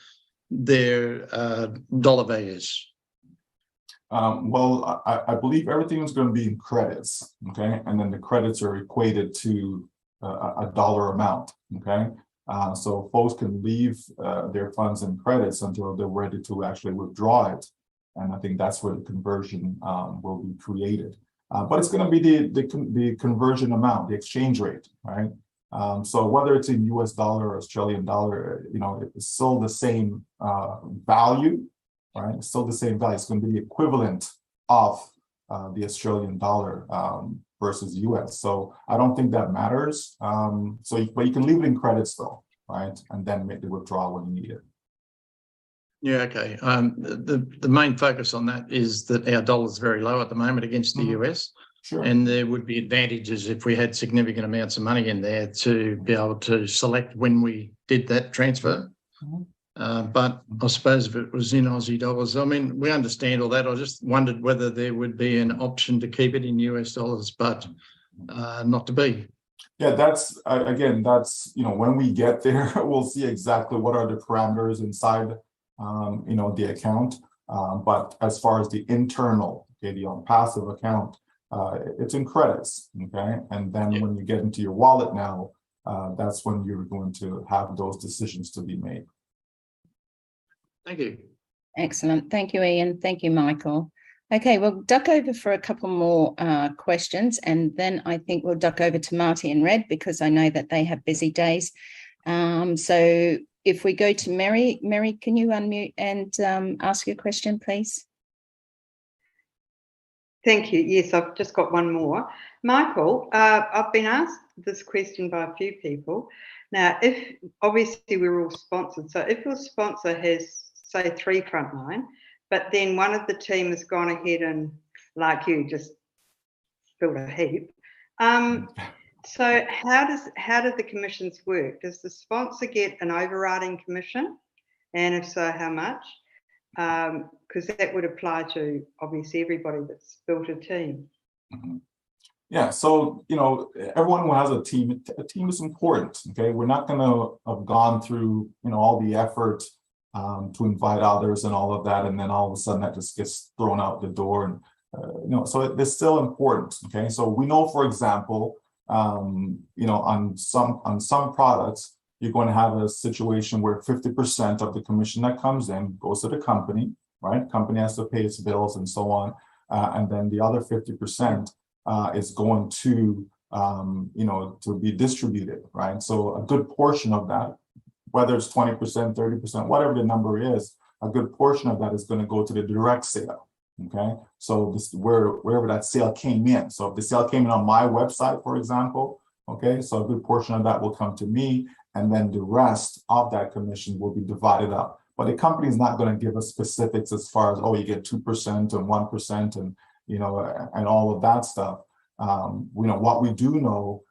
Speaker 5: dollar values?
Speaker 18: Well, I believe everything is going to be in credits, okay? And then the credits are equated to a dollar amount, okay? So folks can leave their funds in credits until they're ready to actually withdraw it. And I think that's where the conversion will be created. But it's going to be the conversion amount, the exchange rate, right? So whether it's in US dollar or Australian dollar, it's still the same value, right? It's still the same value. It's going to be the equivalent of the Australian dollar versus US. So I don't think that matters. But you can leave it in credits though, right? And then make the withdrawal when you need it.
Speaker 5: Yeah, okay. The main focus on that is that our dollar is very low at the moment against the US.
Speaker 18: Sure.
Speaker 5: And there would be advantages if we had significant amounts of money in there to be able to select when we did that transfer. But I suppose if it was in Aussie dollars, I mean, we understand all that. I just wondered whether there would be an option to keep it in US dollars, but not to be.
Speaker 18: Yeah, that's, again, that's, when we get there, we'll see exactly what are the parameters inside, the account. But as far as the internal, okay, the ONPASSIVE account, it's in credits, okay? And then when you get into your wallet now, that's when you're going to have those decisions to be made.
Speaker 5: Thank you.
Speaker 1: Excellent. Thank you, Ian. Thank you, Michael. Okay, we'll duck over for a couple more questions, and then I think we'll duck over to Marty and Red because I know that they have busy days. So if we go to Mary, can you unmute and ask your question, please?
Speaker 4: Thank you. Yes, I've just got one more. Michael, I've been asked this question by a few people. Now, obviously we're all sponsored, so if your sponsor has, say, 3 frontline, but then one of the team has gone ahead and, like you, just built a heap. So how do the commissions work? Does the sponsor get an overriding commission? And if so, how much? Because that would apply to obviously everybody that's built a team.
Speaker 18: Yeah, so everyone who has a team is important. Okay, we're not going to have gone through all the effort to invite others and all of that, and then all of a sudden that just gets thrown out the door. And so it's still important. Okay, so we know, for example, on some products, you're going to have a situation where 50% of the commission that comes in goes to the company, right? Company has to pay its bills and so on, and then the other 50% is going to to be distributed, right? So a good portion of that, whether it's 20%, 30%, whatever the number is, a good portion of that is going to go to the direct sale. Okay, so this wherever that sale came in. So if the sale came in on my website, for example, okay, so a good portion of that will come to me, and then the rest of that commission will be divided up. But the company is not going to give us specifics as far as, oh, you get 2% and 1% and and all of that stuff. What we do know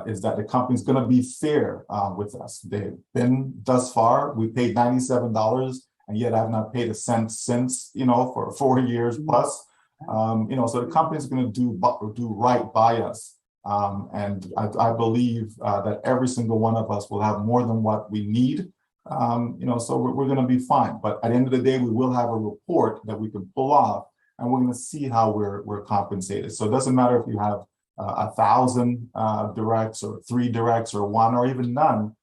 Speaker 18: is that the company is going to be fair with us. They've been thus far. We paid $97. And yet I've not paid a cent since, for 4 years plus. So the company is going to do right by us. And I believe that every single one of us will have more than what we need. So we're going to be fine. But at the end of the day, we will have a report that we can pull off, and we're going to see how we're compensated. So it doesn't matter if you have 1,000 directs or 3 directs or 1 or even none.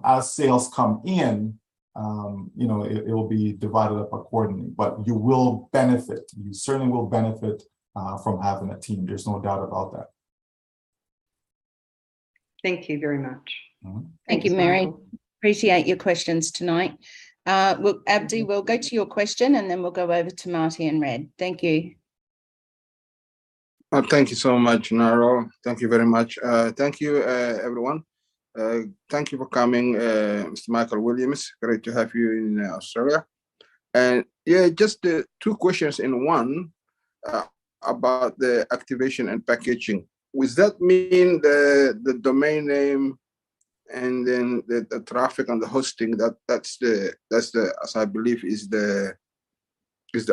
Speaker 18: As sales come in, it will be divided up accordingly, but you will benefit. You certainly will benefit from having a team. There's no doubt about that.
Speaker 4: Thank you very much.
Speaker 1: Thank you, Mary. Appreciate your questions tonight. Abdi, we'll go to your question and then we'll go over to Marty and Red. Thank you.
Speaker 15: Thank you so much, Naro. Thank you very much. Thank you, everyone. Thank you for coming, Mr. Michael Williams. Great to have you in Australia. And yeah, just 2 questions in one about the activation and packaging. Does that mean the domain name and then the traffic and the hosting? That's the as I believe is the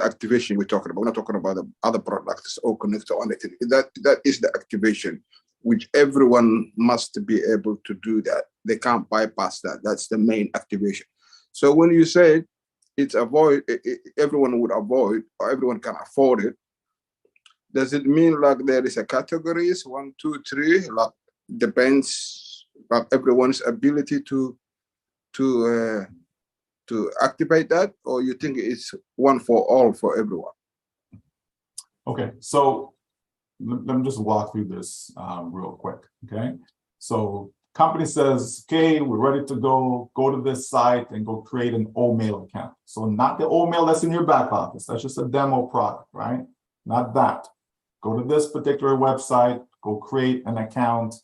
Speaker 15: activation we're talking about. We're not talking about the other products or connect or anything. That is the activation, which everyone must be able to do that. They can't bypass that. That's the main activation. So when you say everyone would avoid, or everyone can afford it, does it mean like there is a categories, 1, 2, 3, like depends like everyone's ability to activate that, or you think it's one for all for everyone?
Speaker 18: Okay, so let me just walk through this real quick, okay? So company says, okay, we're ready to go to this site and go create an OMail account. So not the OMail that's in your back office. That's just a demo product, right? Not that. Go to this particular website, go create an account,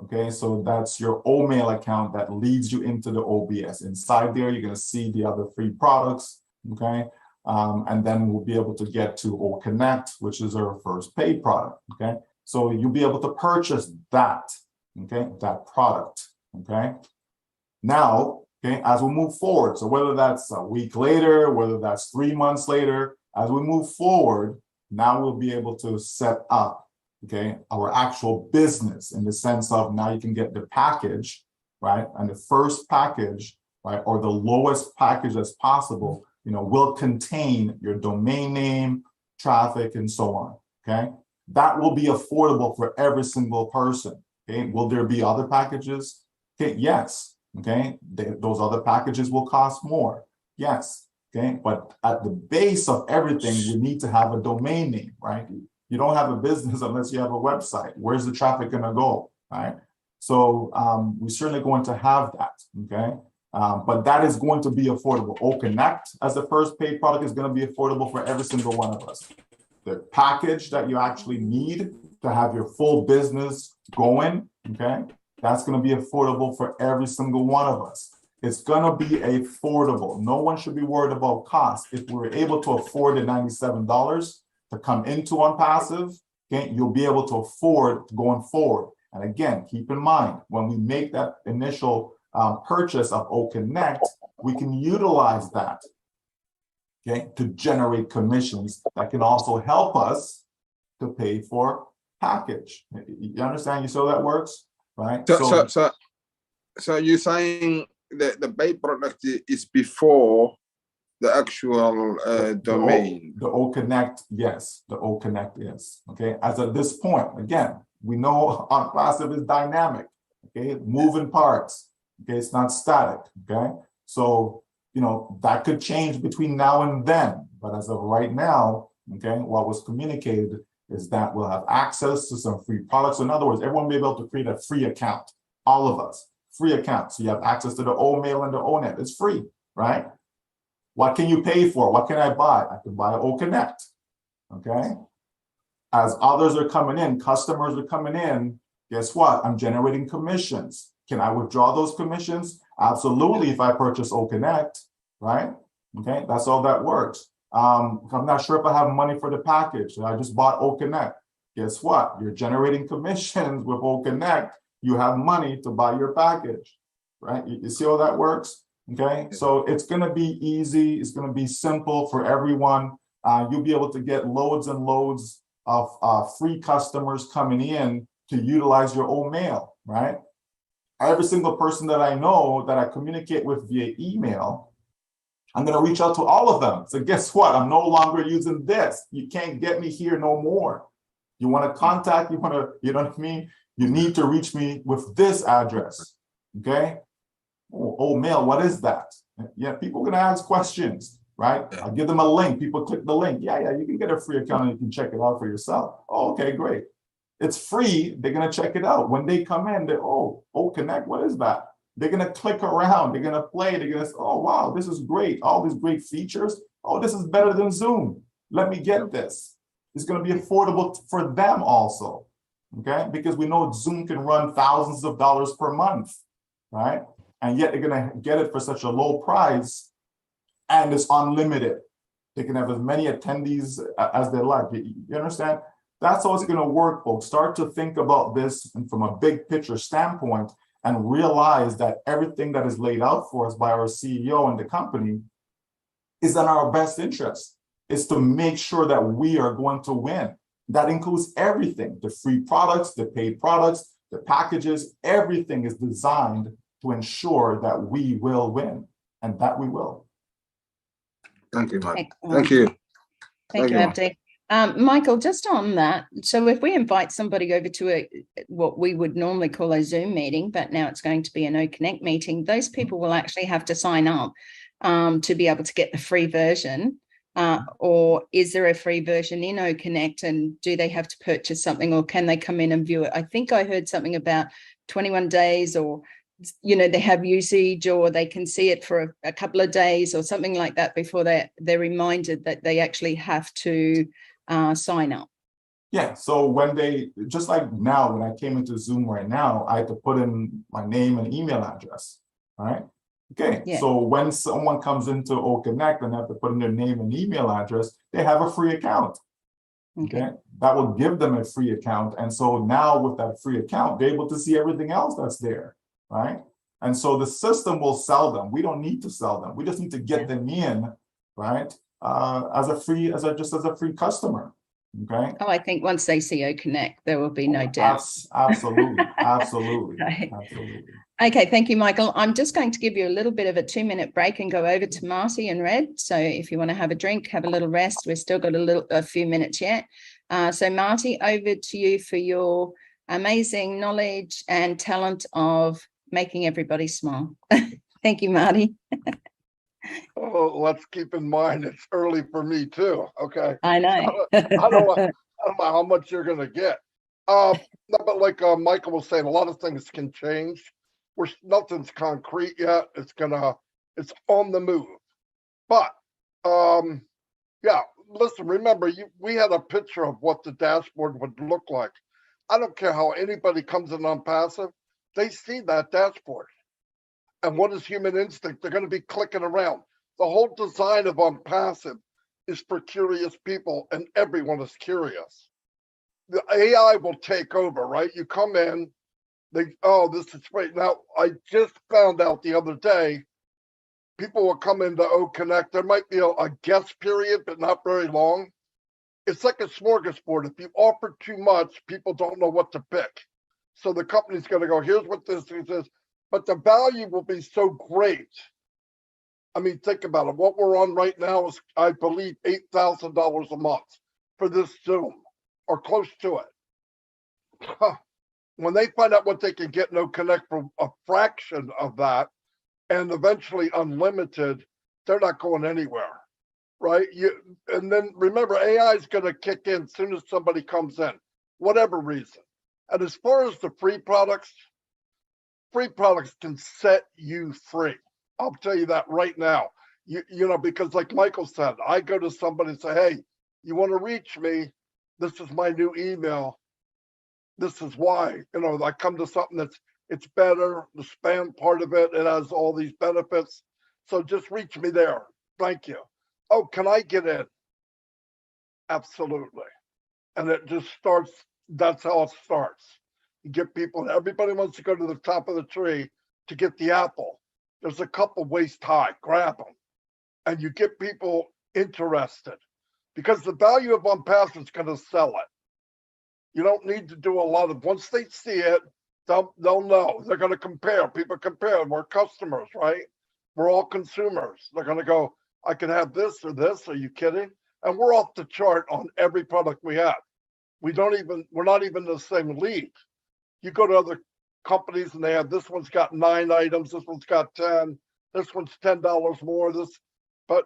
Speaker 18: okay? So that's your OMail account that leads you into the OBS. Inside there, you're gonna see the other free products, okay? And then we'll be able to get to OConnect, which is our first paid product, okay? So you'll be able to purchase that, okay, that product, okay? Now, okay, as we move forward, so whether that's a week later, whether that's 3 months later, as we move forward, now we'll be able to set up, okay, our actual business in the sense of now you can get the package, right? And the first package, right, or the lowest package as possible, will contain your domain name, traffic, and so on, okay? That will be affordable for every single person, okay? Will there be other packages? Okay, yes, okay? Those other packages will cost more, yes, okay? But at the base of everything, you need to have a domain name, right? You don't have a business unless you have a website. Where's the traffic gonna go, right? So we're certainly going to have that, okay? But that is going to be affordable. OConnect as the first paid product is going to be affordable for every single one of us. The package that you actually need to have your full business going, okay, that's going to be affordable for every single one of us. It's going to be affordable. No one should be worried about cost. If we're able to afford the $97 to come into ONPASSIVE, okay, you'll be able to afford going forward. And again, keep in mind, when we make that initial purchase of OConnect, we can utilize that, okay, to generate commissions that can also help us to pay for package. You understand? You see how that works, right?
Speaker 15: So you're saying that the pay product is before the actual domain?
Speaker 18: The OConnect, yes, the OConnect is, okay? As at this point, again, we know ONPASSIVE is dynamic, okay? Moving parts, okay? It's not static, okay? So, you know, that could change between now and then, but as of right now, okay, what was communicated is that we'll have access to some free products. In other words, everyone will be able to create a free account, all of us, free account. So you have access to the O-Mail and the O-Net, it's free, right? What can you pay for? What can I buy? I can buy OConnect, okay? As others are coming in, customers are coming in, guess what? I'm generating commissions. Can I withdraw those commissions? Absolutely, if I purchase OConnect, right? Okay, that's how that works. I'm not sure if I have money for the package. I just bought OConnect. Guess what? You're generating commissions with OConnect. You have money to buy your package, right? You see how that works? Okay, so it's going to be easy. It's going to be simple for everyone. You'll be able to get loads and loads of free customers coming in to utilize your own mail, right? Every single person that I know that I communicate with via email, I'm going to reach out to all of them. So guess what? I'm no longer using this. You can't get me here no more. You want to contact, you know what I mean? You need to reach me with this address, okay? Oh, mail, what is that? Yeah, people are going to ask questions, right? I'll give them a link. People click the link. Yeah, you can get a free account and you can check it out for yourself. Oh, okay, great. It's free. They're going to check it out. When they come in, they're, OConnect, what is that? They're going to click around. They're going to play. They're going to say, oh, wow, this is great. All these great features. Oh, this is better than Zoom. Let me get this. It's going to be affordable for them also, okay? Because we know Zoom can run thousands of dollars per month, right? And yet they're going to get it for such a low price, and it's unlimited. They can have as many attendees as they like. You understand? That's how it's going to work, folks. Start to think about this from a big picture standpoint and realize that everything that is laid out for us by our CEO and the company is in our best interest. It's to make sure that we are going to win. That includes everything, the free products, the paid products, the packages, everything is designed to ensure that we will win, and that we will.
Speaker 15: Thank you, Mike. Thank you.
Speaker 1: Thank you, Abdi. Michael, just on that, so if we invite somebody over to what we would normally call a Zoom meeting, but now it's going to be an OConnect meeting, those people will actually have to sign up to be able to get the free version. Or is there a free version in OConnect, and do they have to purchase something, or can they come in and view it? I think I heard something about 21 days, or they have usage, or they can see it for a couple of days or something like that before they're reminded that they actually have to sign up.
Speaker 18: Yeah, so when just like now, when I came into Zoom right now, I had to put in my name and email address, right? Okay, yeah. So when someone comes into OConnect and they have to put in their name and email address, they have a free account. Okay, that will give them a free account. And so now with that free account, they're able to see everything else that's there, right? And so the system will sell them. We don't need to sell them. We just need to get them in, right? As a free customer. Okay.
Speaker 1: Oh, I think once they see OConnect, there will be no doubt.
Speaker 18: Absolutely, absolutely,
Speaker 1: right.
Speaker 18: Absolutely.
Speaker 1: Okay, thank you, Michael. I'm just going to give you a little bit of a 2-minute break and go over to Marty and Red. So if you want to have a drink, have a little rest. We've still got a few minutes yet. So Marty, over to you for your amazing knowledge and talent of making everybody smile. Thank you, Marty.
Speaker 10: Oh, let's keep in mind it's early for me too. Okay.
Speaker 1: I know.
Speaker 10: I don't know how much you're gonna get. But like Michael was saying, a lot of things can change. Nothing's concrete yet. It's on the move. But yeah, listen, remember we had a picture of what the dashboard would look like. I don't care how anybody comes in ONPASSIVE, they see that dashboard. And what is human instinct? They're going to be clicking around. The whole design of ONPASSIVE is for curious people, and everyone is curious. The AI will take over, right? You come in, oh, this is great. Now, I just found out the other day, people will come into OConnect. There might be a guest period, but not very long. It's like a smorgasbord. If you offer too much, people don't know what to pick. So the company's going to go, here's what this is. But the value will be so great. I mean, think about it. What we're on right now is, I believe, $8,000 a month for this Zoom, or close to it. When they find out what they can get in OConnect for a fraction of that, and eventually unlimited, they're not going anywhere, right? And then remember, AI is going to kick in as soon as somebody comes in, whatever reason. And as far as the free products can set you free. I'll tell you that right now. You know, because like Michael said, I go to somebody and say, hey, you want to reach me? This is my new email. This is why. You know, I come to something it's better, the spam part of it has all these benefits. So just reach me there. Thank you. Oh, can I get in? Absolutely. And it just starts, that's how it starts. You get people, everybody wants to go to the top of the tree to get the apple. There's a couple waist high, grab them. And you get people interested, because the value of ONPASSIVE is going to sell it. You don't need to do a lot of, once they see it, they'll know. They're going to compare. People compare. We're customers, right? We're all consumers. They're going to go, I can have this or this. Are you kidding? And we're off the chart on every product we have. We're not even in the same league. You go to other companies and they have, this one's got 9 items, this one's got 10, this one's $10 more, but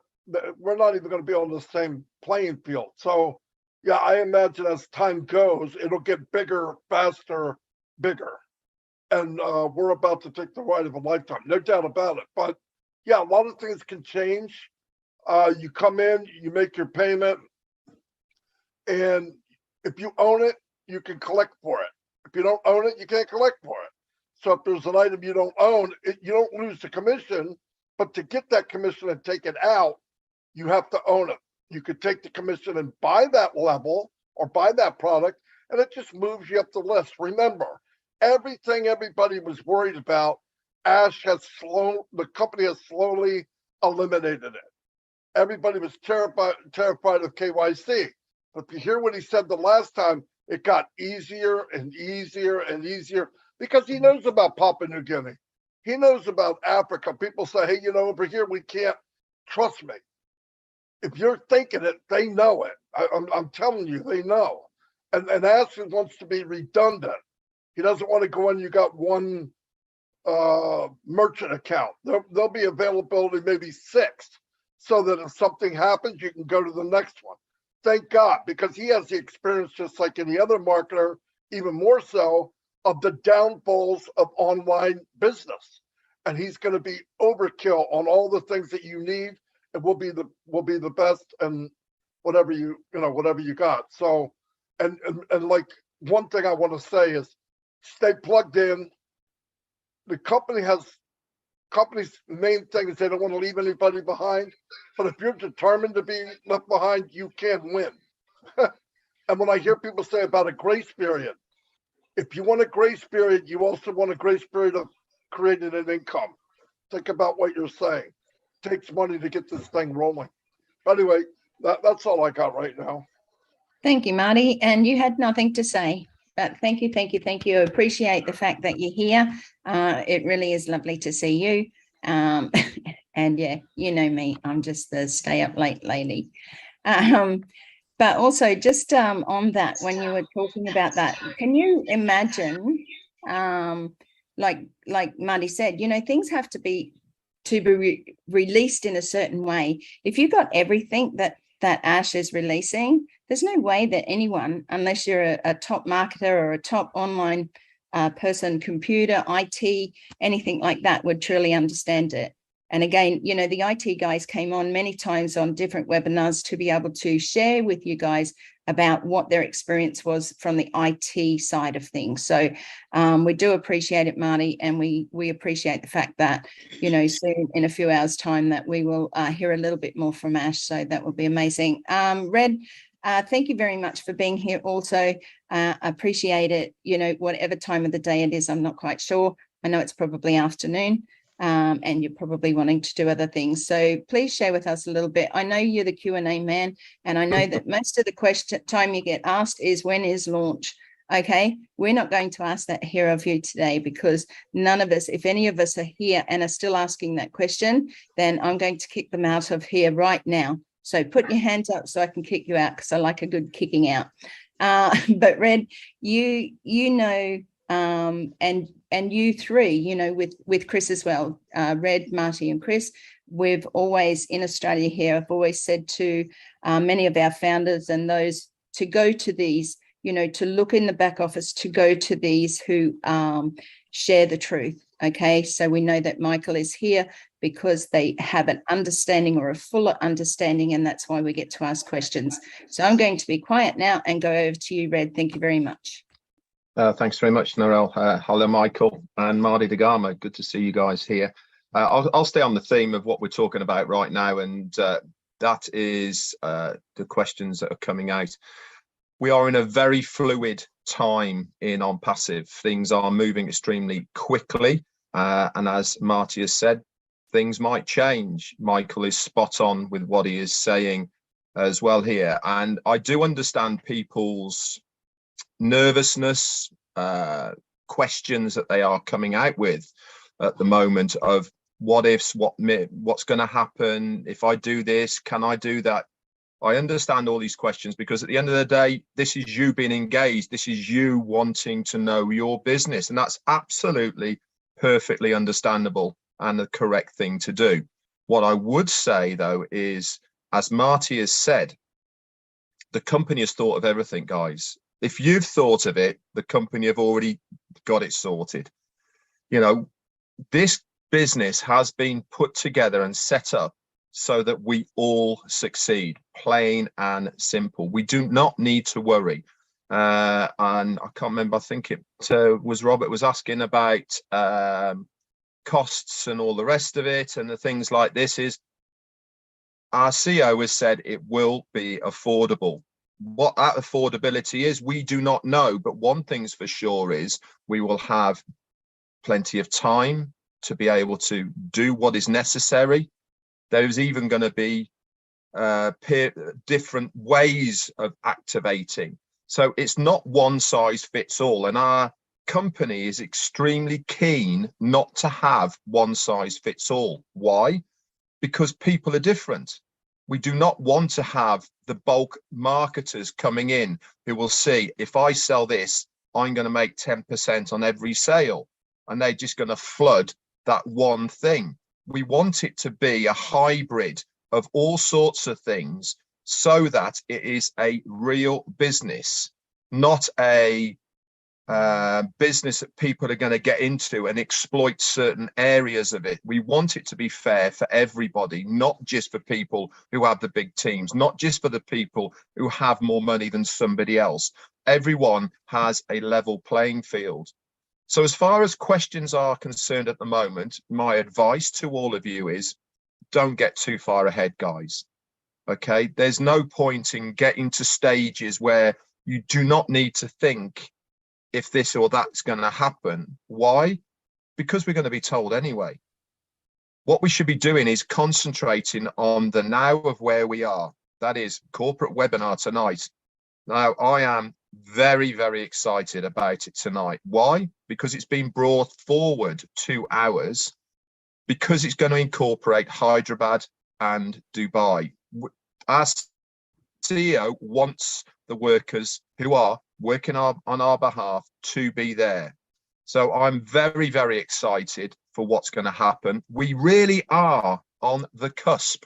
Speaker 10: we're not even going to be on the same playing field. So yeah, I imagine as time goes, it'll get bigger, faster, bigger. And we're about to take the ride of a lifetime, no doubt about it. But yeah, a lot of things can change. You come in, you make your payment, and if you own it, you can collect for it. If you don't own it, you can't collect for it. So if there's an item you don't own, you don't lose the commission, but to get that commission and take it out, you have to own it. You could take the commission and buy that level or buy that product, and it just moves you up the list. Remember, everything everybody was worried about, the company has slowly eliminated it. Everybody was terrified of KYC. But if you hear what he said the last time, it got easier and easier and easier, because he knows about Papua New Guinea. He knows about Africa. People say, hey, you know, over here, we can't. Trust me. If you're thinking it, they know it. I'm telling you, they know. And ASHMUFAREH wants to be redundant. He doesn't want to go in, you got one merchant account. There'll be availability, maybe 6, so that if something happens, you can go to the next one. Thank God, because he has the experience, just like any other marketer, even more so, of the downfalls of online business. And he's going to be overkill on all the things that you need, and will be the best, and whatever you got. So, and like, one thing I want to say is, stay plugged in. The company's main thing is they don't want to leave anybody behind. But if you're determined to be left behind, you can win. And when I hear people say about a grace period, if you want a grace period, you also want a grace period of creating an income. Think about what you're saying. It takes money to get this thing rolling. But anyway, that's all I got right now.
Speaker 1: Thank you, Marty. And you had nothing to say, but thank you. I appreciate the fact that you're here. It really is lovely to see you. And yeah, you know me, I'm just the stay up late lady. But also just on that, when you were talking about that, can you imagine, like Marty said, you know, things have to be released in a certain way. If you got everything that Ash is releasing, there's no way that anyone, unless you're a top marketer or a top online person, computer, IT, anything like that, would truly understand it. And again, you know, the IT guys came on many times on different webinars to be able to share with you guys about what their experience was from the IT side of things. So we do appreciate it, Marty, and we appreciate the fact that, you know, soon in a few hours time that we will hear a little bit more from Ash. So that will be amazing. Red, thank you very much for being here also. Appreciate it, you know, whatever time of the day it is, I'm not quite sure. I know it's probably afternoon. And you're probably wanting to do other things. So please share with us a little bit. I know you're the Q&A man, and I know that most of the time you get asked is, when is launch? Okay, we're not going to ask that here of you today, because none of us, if any of us are here and are still asking that question, then I'm going to kick them out of here right now. So put your hands up so I can kick you out, because I like a good kicking out. But Red, you know, and you three, you know, with Chris as well, Red, Marty and Chris, we've always in Australia here, I've always said to many of our founders and those to go to these, you know, to look in the back office, to go to these who share the truth. Okay, so we know that Michael is here because they have an understanding or a fuller understanding, and that's why we get to ask questions. So I'm going to be quiet now and go over to you, Red. Thank you very much.
Speaker 13: Thanks very much, Narelle. Hello, Michael and Marty Dagama. Good to see you guys here. I'll stay on the theme of what we're talking about right now, and that is the questions that are coming out. We are in a very fluid time in ONPASSIVE. Things are moving extremely quickly, and as Marty has said, things might change. Michael is spot on with what he is saying as well here, and I do understand people's nervousness, questions that they are coming out with at the moment of what ifs, what's going to happen if I do this, can I do that? I understand all these questions, because at the end of the day, this is you being engaged, this is you wanting to know your business, and that's absolutely perfectly understandable and the correct thing to do. What I would say though is, as Marty has said, the company has thought of everything, guys. If you've thought of it, the company have already got it sorted. You know, this business has been put together and set up so that we all succeed, plain and simple. We do not need to worry. And I can't remember, I think it was Robert was asking about costs and all the rest of it, and the things like this is, our CEO has said it will be affordable. What that affordability is, we do not know, but one thing's for sure is we will have plenty of time to be able to do what is necessary. There's even going to be different ways of activating. So it's not one size fits all, and our company is extremely keen not to have one size fits all. Why? Because people are different. We do not want to have the bulk marketers coming in who will see, if I sell this, I'm going to make 10% on every sale, and they're just going to flood that one thing. We want it to be a hybrid of all sorts of things, so that it is a real business, not a business that people are going to get into and exploit certain areas of it. We want it to be fair for everybody, not just for people who have the big teams, not just for the people who have more money than somebody else. Everyone has a level playing field. So as far as questions are concerned at the moment, my advice to all of you is, don't get too far ahead, guys. Okay, there's no point in getting to stages where you do not need to think if this or that's going to happen. Why? Because we're going to be told anyway. What we should be doing is concentrating on the now of where we are. That is corporate webinar tonight. Now, I am very, very excited about it tonight. Why? Because it's been brought forward 2 hours, because it's going to incorporate Hyderabad and Dubai. Our CEO wants the workers who are working on our behalf to be there. So I'm very, very excited for what's going to happen. We really are on the cusp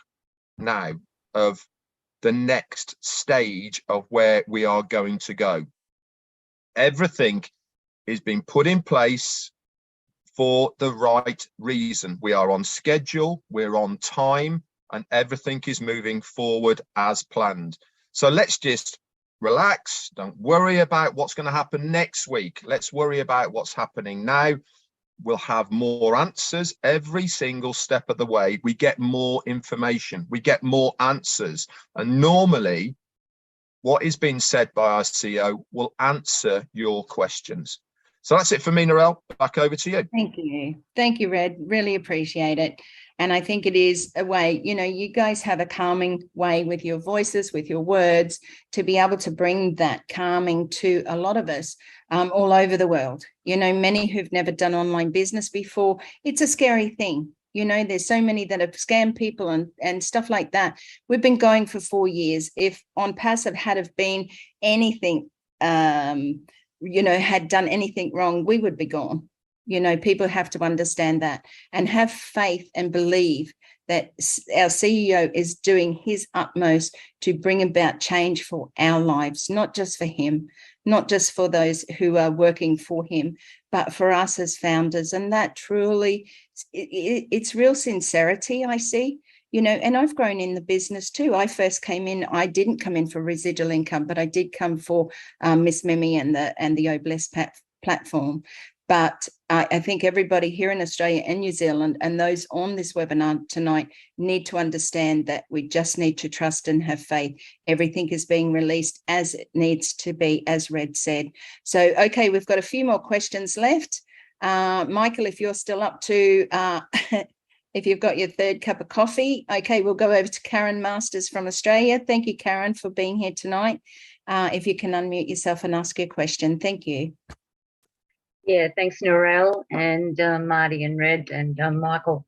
Speaker 13: now of the next stage of where we are going to go. Everything is being put in place for the right reason. We are on schedule, we're on time, and everything is moving forward as planned. So let's just relax. Don't worry about what's going to happen next week. Let's worry about what's happening now. We'll have more answers every single step of the way. We get more information, we get more answers. And normally what is being said by our CEO will answer your questions. So that's it for me, Narelle. Back over to you.
Speaker 1: Thank you. Thank you, Red. Really appreciate it. And I think it is a way, you know, you guys have a calming way with your voices, with your words, to be able to bring that calming to a lot of us all over the world. You know, many who've never done online business before, it's a scary thing. You know, there's so many that have scammed people and stuff like that. We've been going for 4 years. If ONPASSIVE had have been anything, you know, had done anything wrong, we would be gone. You know, people have to understand that and have faith and believe that our CEO is doing his utmost to bring about change for our lives, not just for him, not just for those who are working for him, but for us as founders. And that truly, it's real sincerity, I see. You know, and I've grown in the business too. I first came in, I didn't come in for residual income, but I did come for Miss Mimi and the OBLESS platform. But I think everybody here in Australia and New Zealand and those on this webinar tonight need to understand that we just need to trust and have faith. Everything is being released as it needs to be, as Red said. So, okay, we've got a few more questions left. Michael, if you're still up to, if you've got your third cup of coffee, okay, we'll go over to Karen Masters from Australia. Thank you, Karen, for being here tonight. If you can unmute yourself and ask your question. Thank you.
Speaker 2: Yeah, thanks, Narelle and Marty and Red and Michael.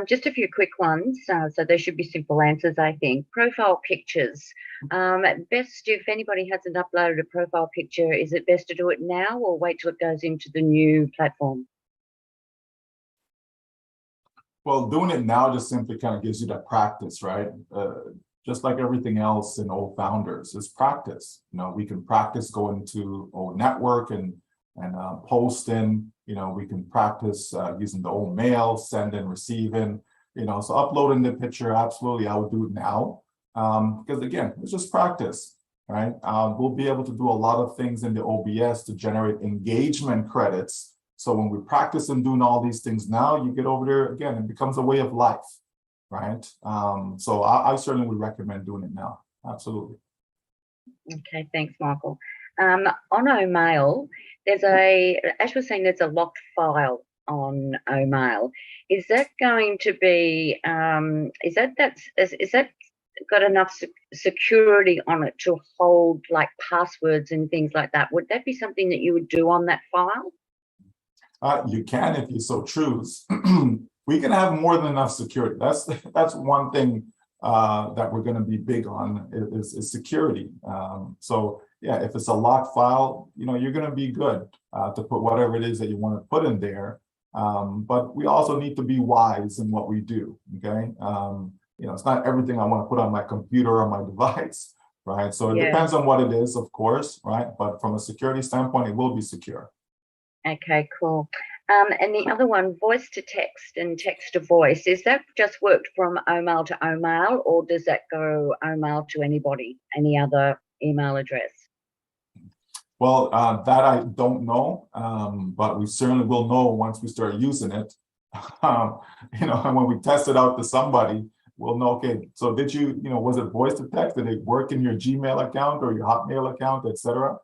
Speaker 2: Just a few quick ones. So they should be simple answers, I think. Profile pictures. Best if anybody hasn't uploaded a profile picture, is it best to do it now or wait till it goes into the new platform?
Speaker 18: Well, doing it now just simply kind of gives you that practice, right? Just like everything else in old founders, it's practice. You know, we can practice going to old network and posting, you know, we can practice using the old mail, sending, receiving, you know, so uploading the picture, absolutely, I would do it now. Because again, it's just practice, right? We'll be able to do a lot of things in the OBS to generate engagement credits. So when we practice and doing all these things now, you get over there again, it becomes a way of life, right? So I certainly would recommend doing it now. Absolutely.
Speaker 2: Okay, thanks, Michael. On OMail, Ash was saying there's a locked file on OMail. Is that going to be, is that got enough security on it to hold like passwords and things like that? Would that be something that you would do on that file?
Speaker 18: You can if you so choose. We can have more than enough security. That's one thing that we're going to be big on is security. So yeah, if it's a locked file, you know, you're going to be good to put whatever it is that you want to put in there. But we also need to be wise in what we do. Okay, you know, it's not everything I want to put on my computer or my device, right? So it depends on what it is, of course, right? But from a security standpoint, it will be secure.
Speaker 2: Okay, cool. And the other one, voice to text and text to voice, is that just worked from OMail to OMail, or does that go OMail to anybody, any other email address?
Speaker 18: Well, that I don't know, but we certainly will know once we start using it. You know, and when we test it out to somebody, we'll know, okay, so did you, you know, was it voice to text? Did it work in your Gmail account or your Hotmail account, etc.?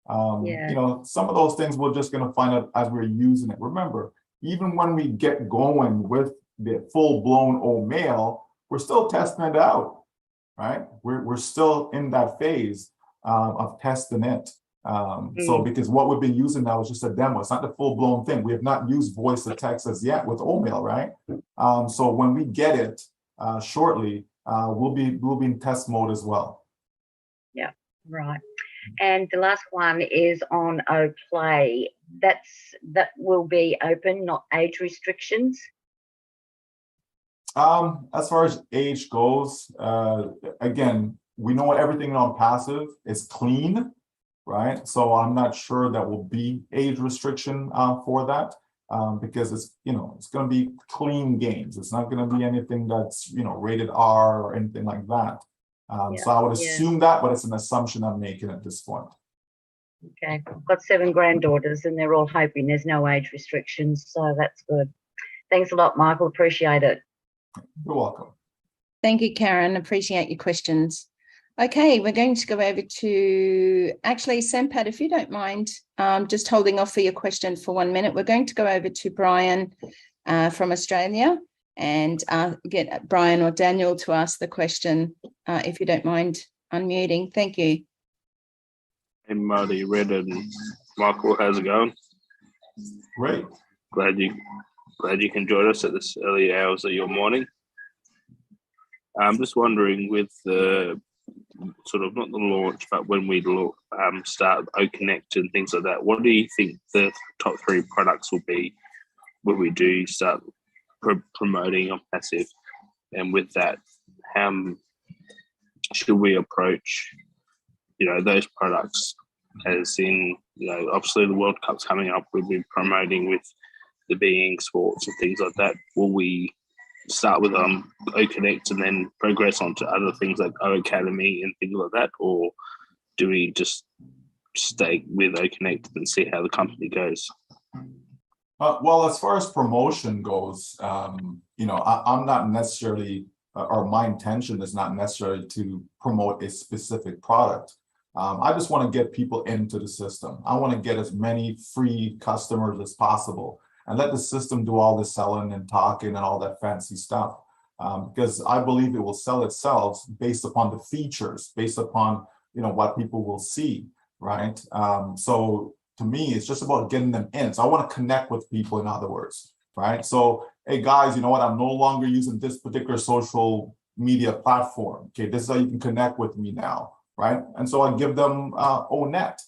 Speaker 18: You know, some of those things we're just going to find out as we're using it. Remember, even when we get going with the full-blown OMail, we're still testing it out, right? We're still in that phase of testing it. So because what we've been using now is just a demo, it's not the full-blown thing. We have not used voice to text as yet with OMail, right? So when we get it shortly, we'll be in test mode as well.
Speaker 2: Yeah, right. And the last one is on OPlay. That will be open, not age restrictions.
Speaker 18: As far as age goes, again, we know everything on passive is clean, right? So I'm not sure that will be age restriction for that because it's, you know, it's going to be clean games. It's not going to be anything that's, you know, rated R or anything like that.
Speaker 2: Yeah,
Speaker 18: So I would
Speaker 2: yeah.
Speaker 18: assume that, but it's an assumption I'm making at this point.
Speaker 2: Okay, I've got 7 granddaughters and they're all hoping there's no age restrictions, so that's good. Thanks a lot, Michael. Appreciate it.
Speaker 18: You're welcome.
Speaker 1: Thank you, Karen. Appreciate your questions. Okay, we're going to go over to, actually, Sampat, if you don't mind, just holding off for your question for 1 minute. We're going to go over to Brian from Australia and get Brian or Daniel to ask the question, if you don't mind unmuting. Thank you.
Speaker 14: Hey, Marty, Red and Michael, how's it going?
Speaker 18: Great.
Speaker 14: Glad you can join us at this early hours of your morning. I'm just wondering, with the sort of not the launch, but when we start OConnect and things like that, what do you think the top 3 products will be when we do start promoting ONPASSIVE? And with that, how should we approach, those products? As in, obviously the World Cup's coming up, we'll be promoting with the being sports and things like that. Will we start with OConnect and then progress on to other things like O Academy and things like that, or do we just stay with OConnect and see how the company goes?
Speaker 18: Well, as far as promotion goes, I'm not necessarily, or my intention is not necessarily to promote a specific product. I just want to get people into the system. I want to get as many free customers as possible and let the system do all the selling and talking and all that fancy stuff. Because I believe it will sell itself based upon the features, based upon, what people will see, right? So to me, it's just about getting them in. So I want to connect with people, in other words, right? So, hey guys, you know what? I'm no longer using this particular social media platform. Okay, this is how you can connect with me now, right? And so I give them ONET,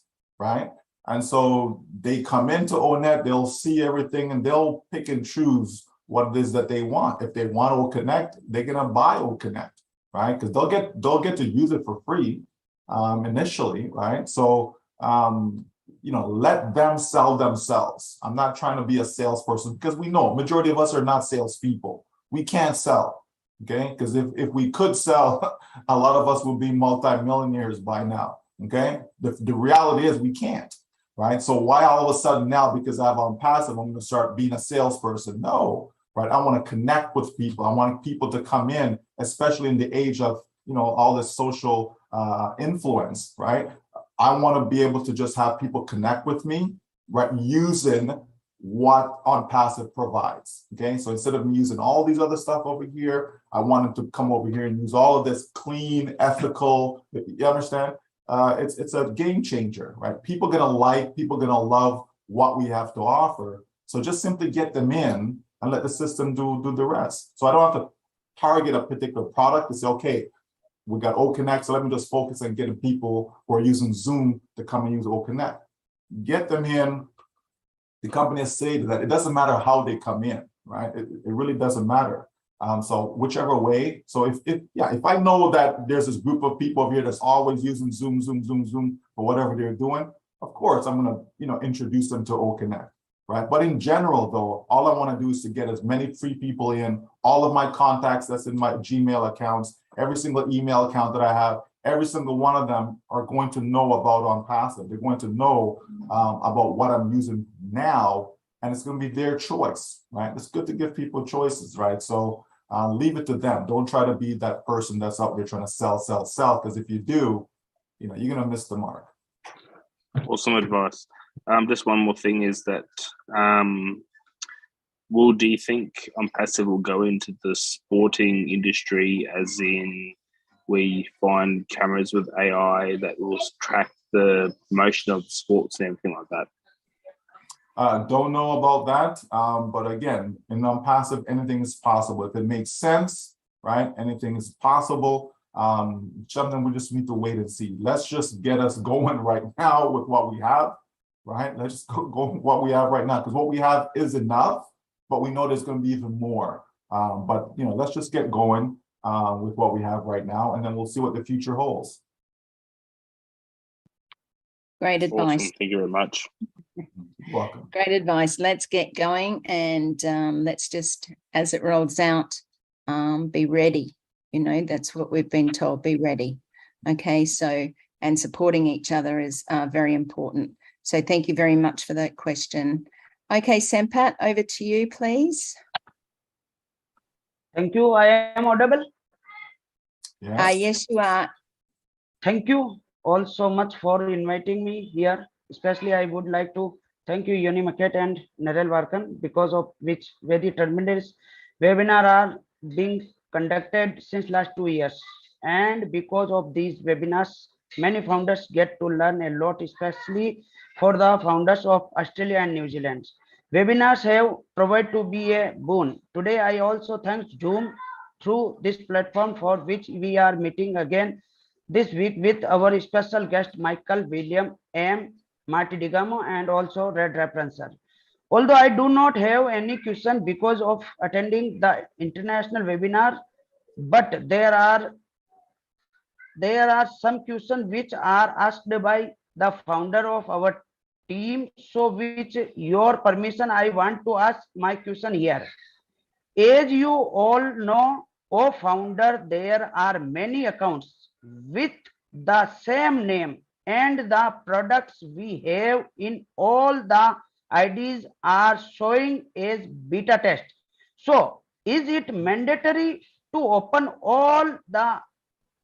Speaker 18: right? And so they come into ONET, they'll see everything and they'll pick and choose what it is that they want. If they want OConnect, they're gonna buy OConnect, right? Because they'll get to use it for free initially, right? So let them sell themselves. I'm not trying to be a salesperson because we know majority of us are not salespeople. We can't sell, okay? Because if we could sell, a lot of us would be multimillionaires by now, okay? The reality is we can't. Right. So why all of a sudden now, because I have ONPASSIVE, I'm going to start being a salesperson? No, right. I want to connect with people. I want people to come in, especially in the age of, all this social influence. Right. I want to be able to just have people connect with me, right, using what ONPASSIVE provides. Okay. So instead of me using all these other stuff over here, I want them to come over here and use all of this clean, ethical. You understand? It's a game changer, right? People gonna love what we have to offer. So just simply get them in and let the system do the rest. So I don't have to target a particular product to say, okay, we got OConnect, so let me just focus on getting people who are using Zoom to come and use OConnect. Get them in. The company has said that it doesn't matter how they come in, right? It really doesn't matter. So whichever way. So if I know that there's this group of people here that's always using Zoom for whatever they're doing, of course I'm gonna introduce them to OConnect, right? But in general though, all I want to do is to get as many free people in. All of my contacts that's in my Gmail accounts, every single email account that I have, every single one of them are going to know about ONPASSIVE. They're going to know about what I'm using now, and it's going to be their choice, right? It's good to give people choices, right? So leave it to them. Don't try to be that person that's out there trying to sell, because if you do, you're going to miss the mark.
Speaker 14: Awesome advice. Just one more thing is that, do you think ONPASSIVE will go into the sporting industry, as in we find cameras with AI that will track the motion of sports and everything like that?
Speaker 18: Don't know about that, but again, in ONPASSIVE, anything is possible. If it makes sense, right, anything is possible. Something we just need to wait and see. Let's just get us going right now with what we have, right? Let's just go with what we have right now, because what we have is enough, but we know there's going to be even more. But let's just get going with what we have right now, and then we'll see what the future holds.
Speaker 1: Great advice.
Speaker 14: Awesome. Thank you very much.
Speaker 18: You're welcome.
Speaker 1: Great advice. Let's get going, and let's just, as it rolls out, be ready You know, that's what we've been told, be ready. Okay, so, and supporting each other is very important. So thank you very much for that question. Okay, Sampat, over to you, please.
Speaker 8: Thank you. I am audible?
Speaker 18: Yes.
Speaker 1: Yes, you are.
Speaker 8: Thank you all so much for inviting me here. Especially, I would like to thank you, Yoni Maket and Narel Varkan, because of which very tremendous webinar are being conducted since last 2 years. And because of these webinars, many founders get to learn a lot, especially for the founders of Australia and New Zealand. Webinars have provided to be a boon. Today, I also thank Zoom through this platform for which we are meeting again this week with our special guest, Michael William M. Marty Digamo, and also Red Referencer. Although I do not have any question because of attending the international webinar, but there are some questions which are asked by the founder of our team. So with your permission, I want to ask my question here. As you all know, oh founder, there are many accounts with the same name, and the products we have in all the IDs are showing as beta test. So is it mandatory to open all the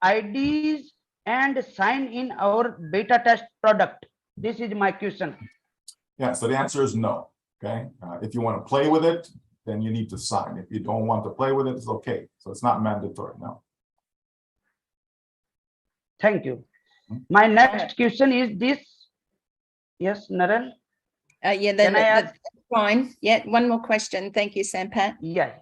Speaker 8: IDs and sign in our beta test product? This is my question.
Speaker 18: Yeah, so the answer is no. Okay. If you want to play with it, then you need to sign. If you don't want to play with it, it's okay. So it's not mandatory now.
Speaker 8: Thank you. My next question is this. Yes, Narel?
Speaker 1: Yeah, that's fine. Yeah, one more question. Thank you, Sampat.
Speaker 8: Yeah.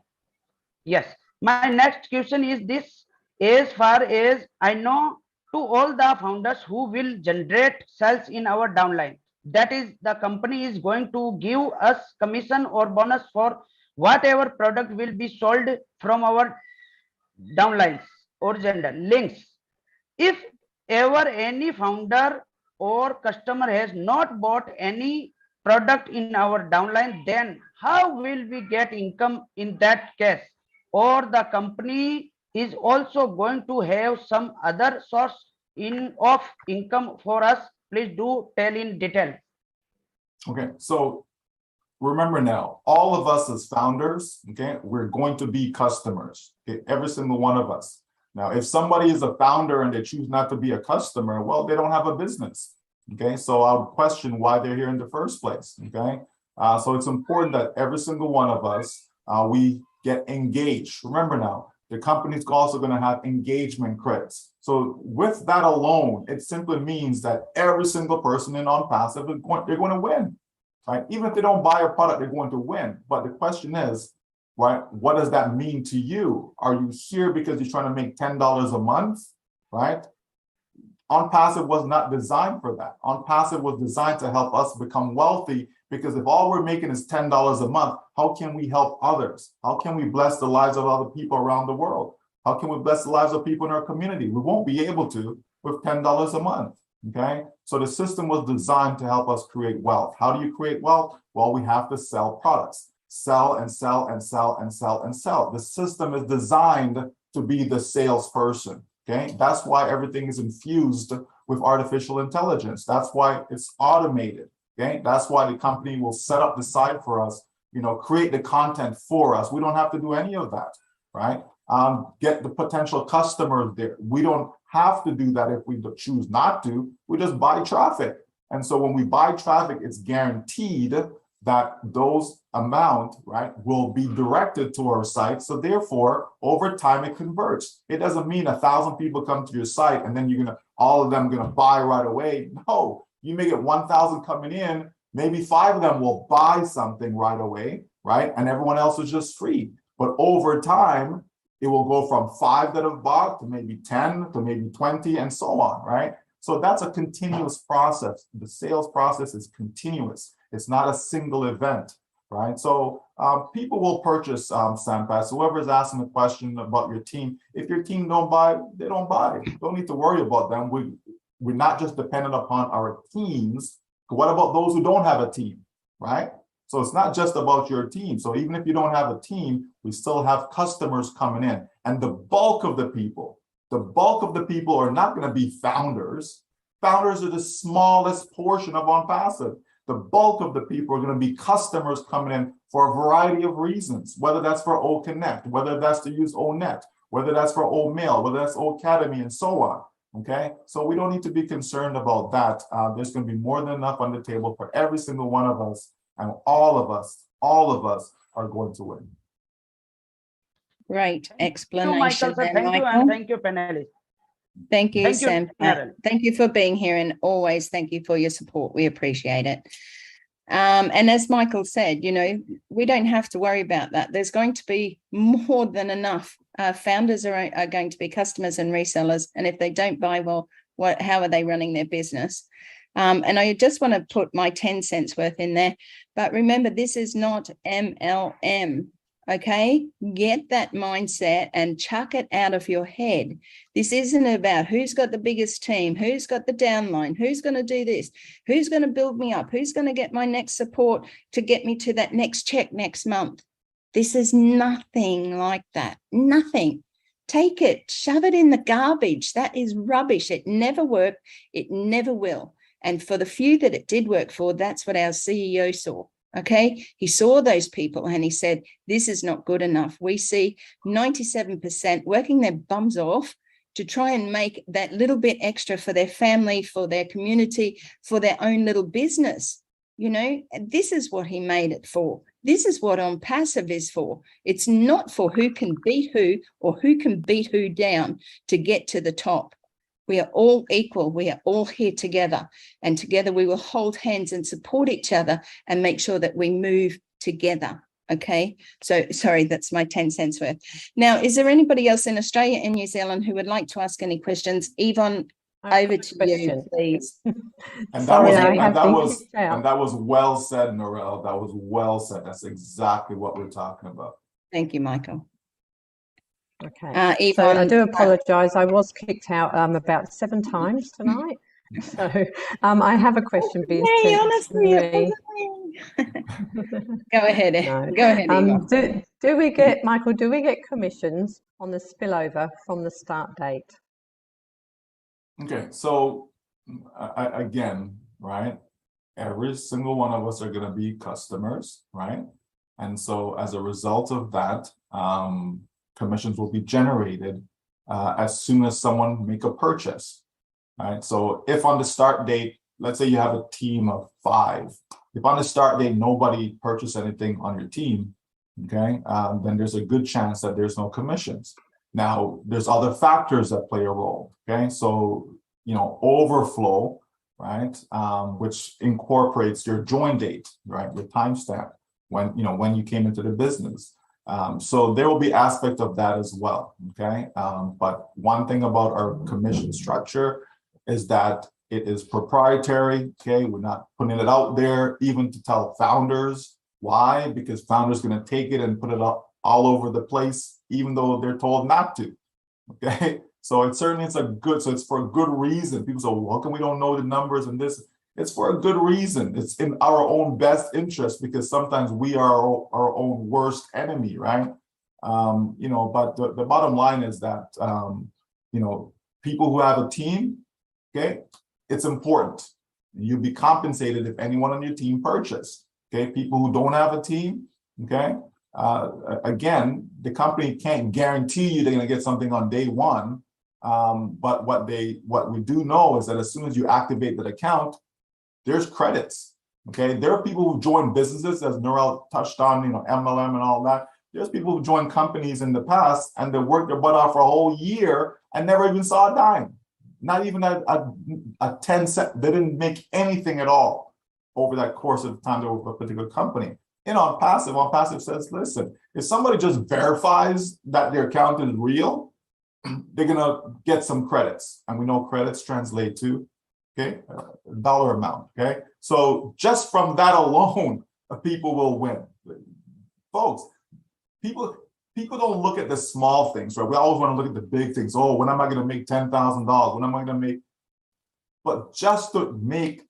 Speaker 8: Yes. My next question is this. As far as I know, to all the founders who will generate sales in our downline, that is, the company is going to give us commission or bonus for whatever product will be sold from our downlines or gender links. If ever any founder or customer has not bought any product in our downline, then how will we get income in that case? Or the company is also going to have some other source of income for us? Please do tell in detail.
Speaker 18: Okay, so remember now, all of us as founders, okay, we're going to be customers, okay, every single one of us. Now, if somebody is a founder and they choose not to be a customer, well, they don't have a business, okay? So I would question why they're here in the first place, okay? So it's important that every single one of us, we get engaged. Remember now, the company's also going to have engagement credits. So with that alone, it simply means that every single person in ONPASSIVE, they're going to win, right? Even if they don't buy a product, they're going to win. But the question is, right, what does that mean to you? Are you here because you're trying to make $10 a month, right? ONPASSIVE was not designed for that. ONPASSIVE was designed to help us become wealthy, because if all we're making is $10 a month, how can we help others? How can we bless the lives of other people around the world? How can we bless the lives of people in our community? We won't be able to with $10 a month, okay? So the system was designed to help us create wealth. How do you create wealth? Well, we have to sell products. Sell and sell and sell and sell and sell. The system is designed to be the salesperson, okay? That's why everything is infused with artificial intelligence. That's why it's automated, okay? That's why the company will set up the site for us, you know, create the content for us. We don't have to do any of that, right? Get the potential customers there. We don't have to do that if we choose not to. We just buy traffic. And so when we buy traffic, it's guaranteed that those amount, right, will be directed to our site. So therefore, over time, it converts. It doesn't mean 1,000 people come to your site and then all of them gonna buy right away. No, you may get 1,000 coming in, maybe 5 of them will buy something right away, right? And everyone else is just free. But over time, it will go from 5 that have bought to maybe 10 to maybe 20 and so on, right? So that's a continuous process. The sales process is continuous. It's not a single event, right? So people will purchase SAMPAS. Whoever is asking a question about your team, if your team don't buy, they don't buy. Don't need to worry about them. We're not just dependent upon our teams. What about those who don't have a team, right? So it's not just about your team. So even if you don't have a team, we still have customers coming in. And the bulk of the people are not going to be founders. Founders are the smallest portion of ONPASSIVE. The bulk of the people are going to be customers coming in for a variety of reasons, whether that's for OConnect, whether that's to use ONET, whether that's for OMail, whether that's OAcademy, and so on. Okay, so we don't need to be concerned about that. There's going to be more than enough on the table for every single one of us, and all of us are going to win.
Speaker 1: Great explanation.
Speaker 8: Michael, sir. Thank you, and thank you, panelists.
Speaker 1: Thank you, Sam.
Speaker 8: General.
Speaker 1: Thank you for being here, and always thank you for your support. We appreciate it. And as Michael said, you know, we don't have to worry about that. There's going to be more than enough. Founders are going to be customers and resellers, and if they don't buy, well, how are they running their business? And I just want to put my 10 cents worth in there. But remember, this is not MLM. Okay, get that mindset and chuck it out of your head. This isn't about who's got the biggest team, who's got the downline, who's going to do this, who's going to build me up, who's going to get my next support to get me to that next check next month. This is nothing like that. Nothing. Take it, shove it in the garbage. That is rubbish. It never worked. It never will. And for the few that it did work for, that's what our CEO saw. Okay, he saw those people and he said, this is not good enough. We see 97% working their bums off to try and make that little bit extra for their family, for their community, for their own little business. You know, this is what he made it for. This is what ONPASSIVE is for. It's not for who can beat who or who can beat who down to get to the top. We are all equal. We are all here together, and together we will hold hands and support each other and make sure that we move together. Okay. So sorry, that's my 10 cents worth. Now, is there anybody else in Australia and New Zealand who would like to ask any questions? Yvonne, over to you, please.
Speaker 18: And that was well said, Narelle. That was well said. That's exactly what we're talking about.
Speaker 1: Thank you, Michael.
Speaker 3: Okay,
Speaker 1: Yvonne,
Speaker 3: so I do apologise. I was kicked out about 7 times tonight. So I have a question being sent to me.
Speaker 1: Go ahead.
Speaker 3: No.
Speaker 1: Go ahead, Yvonne.
Speaker 3: Do we get, Michael, do we get commissions on the spillover from the start date?
Speaker 18: Okay, so again, right, every single one of us are going to be customers, right? And so as a result of that, commissions will be generated as soon as someone make a purchase, right? So if on the start date, let's say you have a team of 5, if on the start date nobody purchased anything on your team, okay, then there's a good chance that there's no commissions. Now, there's other factors that play a role, okay? So, you know, overflow, right, which incorporates your join date, right, your timestamp, when you came into the business. So there will be aspect of that as well, okay? But one thing about our commission structure is that it is proprietary, okay? We're not putting it out there even to tell founders. Why? Because founders are going to take it and put it up all over the place, even though they're told not to, okay? So it's for a good reason. People say, well, how come we don't know the numbers and this? It's for a good reason. It's in our own best interest, because sometimes we are our own worst enemy, right? But the bottom line is that, people who have a team, okay, it's important. You'll be compensated if anyone on your team purchase. Okay, people who don't have a team, okay, again, the company can't guarantee you they're going to get something on day one. But what we do know is that as soon as you activate that account, there's credits. Okay, there are people who join businesses, as Narelle touched on, MLM and all that. There's people who joined companies in the past and they worked their butt off for a whole year and never even saw a dime, not even a 10 cent. They didn't make anything at all over that course of time they were with a particular company. ONPASSIVE says, listen, if somebody just verifies that their account is real, they're gonna get some credits, and we know credits translate to, okay, a dollar amount. Okay, so just from that alone, people will win, folks. People don't look at the small things, right? We always want to look at the big things. Oh, when am I going to make $10,000? When am I going to make? But just to make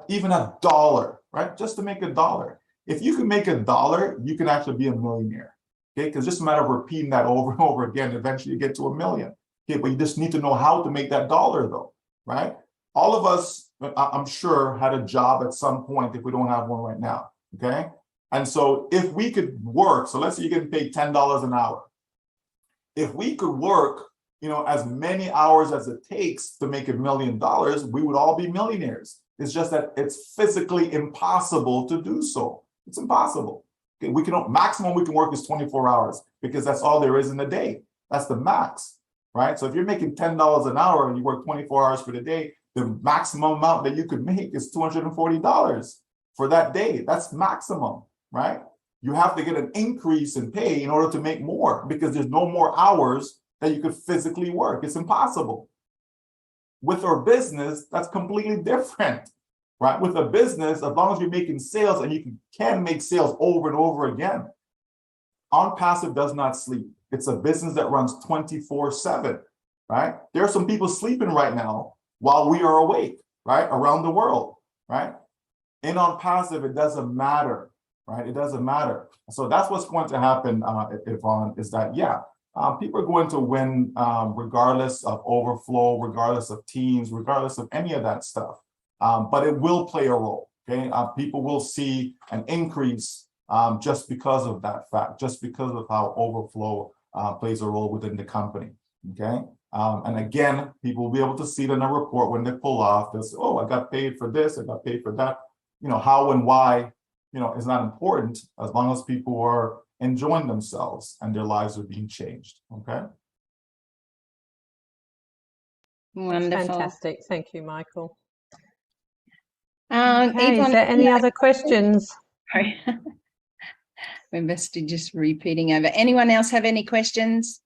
Speaker 18: even $1, right? Just to make $1. If you can make $1, you can actually be a millionaire. Okay, because just a matter of repeating that over and over again, eventually you get to $1 million. Okay, but you just need to know how to make that $1 though, right? All of us, I'm sure, had a job at some point if we don't have one right now. Okay, and so if we could work, so let's say you're getting paid $10 an hour. If we could work, as many hours as it takes to make $1 million, we would all be millionaires. It's just that it's physically impossible to do so. It's impossible. Okay, maximum we can work is 24 hours because that's all there is in a day. That's the max, right? So if you're making $10 an hour and you work 24 hours for the day, the maximum amount that you could make is $240 for that day. That's maximum, right? You have to get an increase in pay in order to make more because there's no more hours that you could physically work. It's impossible. With our business, that's completely different, right? With a business, as long as you're making sales and you can make sales over and over again, ONPASSIVE does not sleep. It's a business that runs 24/7, right? There are some people sleeping right now while we are awake, right? Around the world, right? In ONPASSIVE, it doesn't matter, right? It doesn't matter. So that's what's going to happen, Yvonne, is that, people are going to win regardless of overflow, regardless of teams, regardless of any of that stuff. But it will play a role, okay? People will see an increase just because of that fact, just because of how overflow plays a role within the company, okay? And again, people will be able to see it in a report when they pull off. They'll say, oh, I got paid for this, I got paid for that. How and why, is not important as long as people are enjoying themselves and their lives are being changed, okay?
Speaker 1: Wonderful.
Speaker 3: Fantastic. Thank you, Michael.
Speaker 1: Okay,
Speaker 3: is there any other questions?
Speaker 1: Sorry. We're best just repeating over. Anyone else have any questions?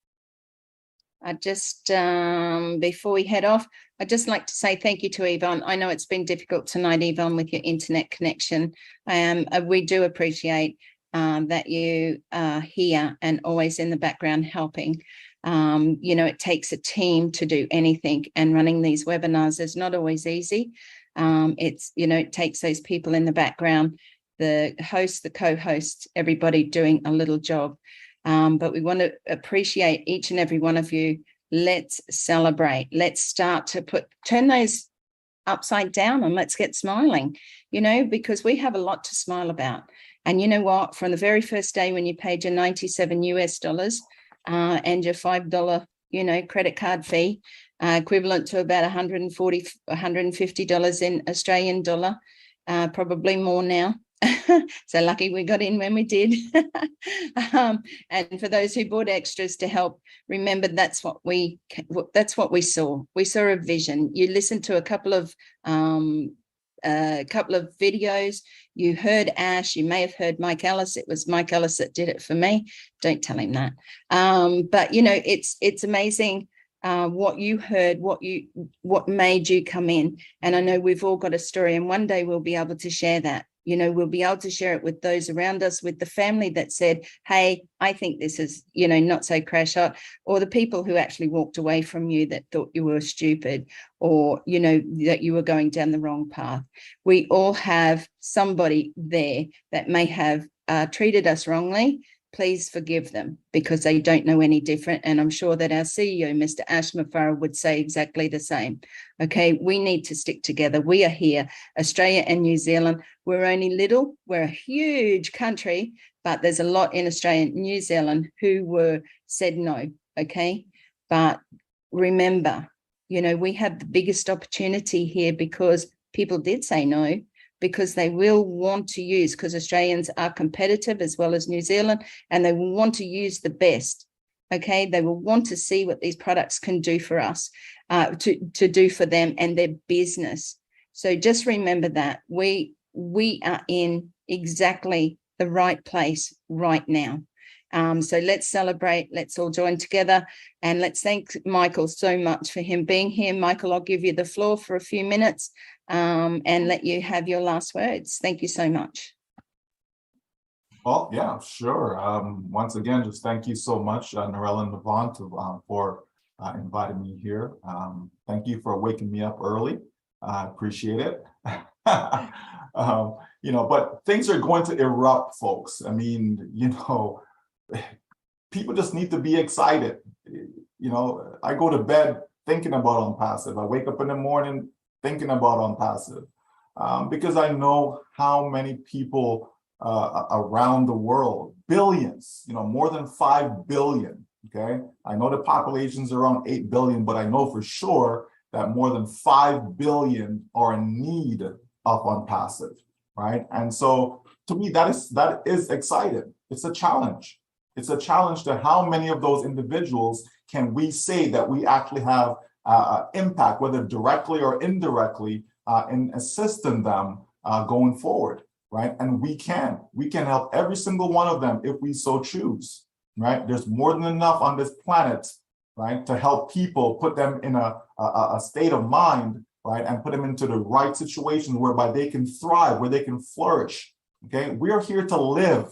Speaker 1: I just, before we head off, I'd just like to say thank you to Yvonne. I know it's been difficult tonight, Yvonne, with your internet connection. We do appreciate that you are here and always in the background helping. It takes a team to do anything, and running these webinars is not always easy. It takes those people in the background, the host, the co-host, everybody doing a little job. But we want to appreciate each and every one of you. Let's celebrate. Let's start to turn those upside down and let's get smiling, because we have a lot to smile about. And you know what? From the very first day when you paid your $97 US and your $5, credit card fee, equivalent to about $140, $150 in Australian dollar, probably more now. So lucky we got in when we did. And for those who bought extras to help, remember that's what we saw. We saw a vision. You listened to a couple of videos. You heard Ash. You may have heard Mike Ellis. It was Mike Ellis that did it for me. Don't tell him that. But it's amazing. What you heard, what made you come in. And I know we've all got a story, and one day we'll be able to share that. We'll be able to share it with those around us, with the family that said, hey, I think this is, not so crash hot, or the people who actually walked away from you that thought you were stupid, or, that you were going down the wrong path. We all have somebody there that may have treated us wrongly. Please forgive them, because they don't know any different. And I'm sure that our CEO, Mr. ASHMUFAREH, would say exactly the same. Okay, we need to stick together. We are here, Australia and New Zealand. We're only little, we're a huge country, but there's a lot in Australia and New Zealand who said no, okay? But remember, we have the biggest opportunity here because people did say no, because they will want to use, because Australians are competitive as well as New Zealand, and they will want to use the best, okay? They will want to see what these products can do for us, to do for them and their business. So just remember that we are in exactly the right place right now. So let's celebrate, let's all join together, and let's thank Michael so much for him being here. Michael, I'll give you the floor for a few minutes and let you have your last words. Thank you so much.
Speaker 18: Well, yeah, sure. Once again, just thank you so much, Narelle and Yvonne, for inviting me here. Thank you for waking me up early. I appreciate it. You know, but things are going to erupt, folks. I mean, you know, people just need to be excited. You know, I go to bed thinking about ONPASSIVE. I wake up in the morning thinking about ONPASSIVE, because I know how many people around the world, billions, you know, more than 5 billion, okay? I know the population's around 8 billion, but I know for sure that more than 5 billion are in need of ONPASSIVE, right? And so to me, that is exciting. It's a challenge. It's a challenge to how many of those individuals can we say that we actually have impact, whether directly or indirectly, in assisting them going forward, right? And we can help every single one of them if we so choose, right? There's more than enough on this planet, right, to help people, put them in a state of mind, right, and put them into the right situation whereby they can thrive, where they can flourish, okay? We are here to live,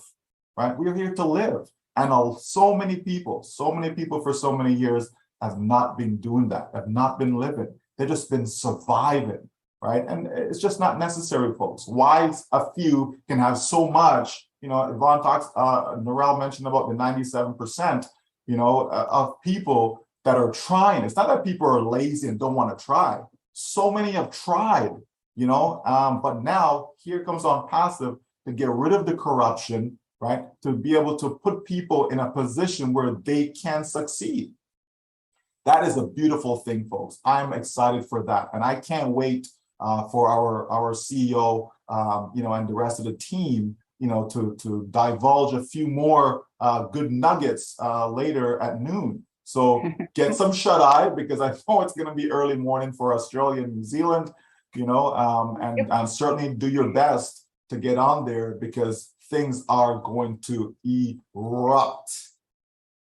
Speaker 18: right? We are here to live. And so many people for so many years have not been doing that, have not been living. They've just been surviving, right? And it's just not necessary, folks. Why a few can have so much, you know, Yvonne talks, Narelle mentioned about the 97%, you know, of people that are trying. It's not that people are lazy and don't want to try. So many have tried, you know, but now here comes ONPASSIVE to get rid of the corruption, right? To be able to put people in a position where they can succeed. That is a beautiful thing, folks. I'm excited for that. And I can't wait for our CEO, you know, and the rest of the team, you know, to divulge a few more good nuggets later at noon. So get some shut-eye, because I know it's going to be early morning for Australia and New Zealand, you know, and certainly do your best to get on there, because things are going to erupt.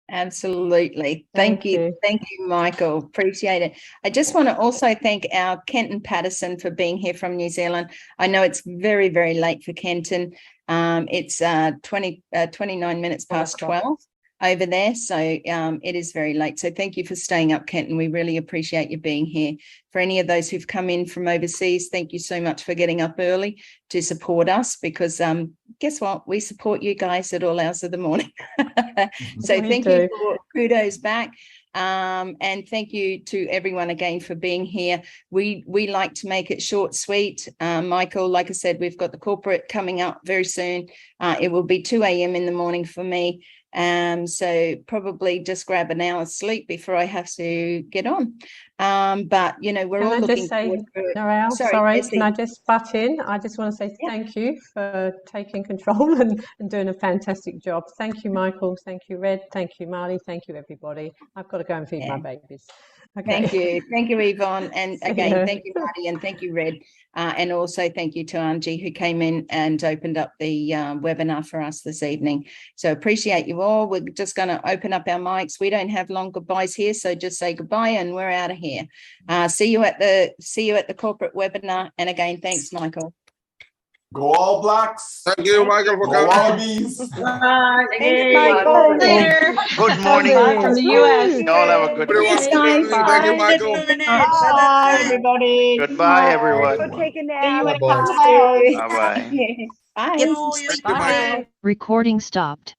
Speaker 1: Absolutely. Thank you. Thank you, Michael. Appreciate it. I just want to also thank our Kenton Patterson for being here from New Zealand. I know it's very, very late for Kenton. It's 29 minutes past 12 over there. So it is very late. So thank you for staying up, Kenton. We really appreciate you being here. For any of those who've come in from overseas, thank you so much for getting up early to support us, because guess what? We support you guys at all hours of the morning. So thank you for kudos back. And thank you to everyone again for being here. We like to make it short, sweet. Michael, like I said, we've got the corporate coming up very soon. It will be 2 a.m. in the morning for me. So probably just grab an hour's sleep before I have to get on. But you know, we're all looking forward to it.
Speaker 3: Narelle, sorry, can I just butt in? I just want to say thank you for taking control and doing a fantastic job. Thank you, Michael. Thank you, Red. Thank you, Marley. Thank you, everybody. I've got to go and feed my babies. Okay.
Speaker 1: Thank you, Yvonne. And again, thank you, Marty, and thank you, Red. And also thank you to Angie, who came in and opened up the webinar for us this evening. So appreciate you all. We're just going to open up our mics. We don't have long goodbyes here, so just say goodbye and we're out of here. See you at the corporate webinar. And again, thanks, Michael.
Speaker 18: Go All Blacks.
Speaker 15: Thank you, Michael, for coming.
Speaker 18: Wallabies.
Speaker 16: Bye.
Speaker 1: Thanks, Michael.
Speaker 16: Later.
Speaker 9: Good morning.
Speaker 16: Bye from the US.
Speaker 9: Y'all have a good
Speaker 15: Everyone,
Speaker 9: day.
Speaker 15: thank you, Michael.
Speaker 16: Bye, everybody.
Speaker 9: Goodbye, everyone.
Speaker 1: Go take a nap.
Speaker 16: See you in a couple
Speaker 9: Bye-bye.
Speaker 1: Bye.
Speaker 9: Bye.
Speaker 1: Bye.
Speaker 15: Thank you, Michael.
Speaker 21: Recording stopped.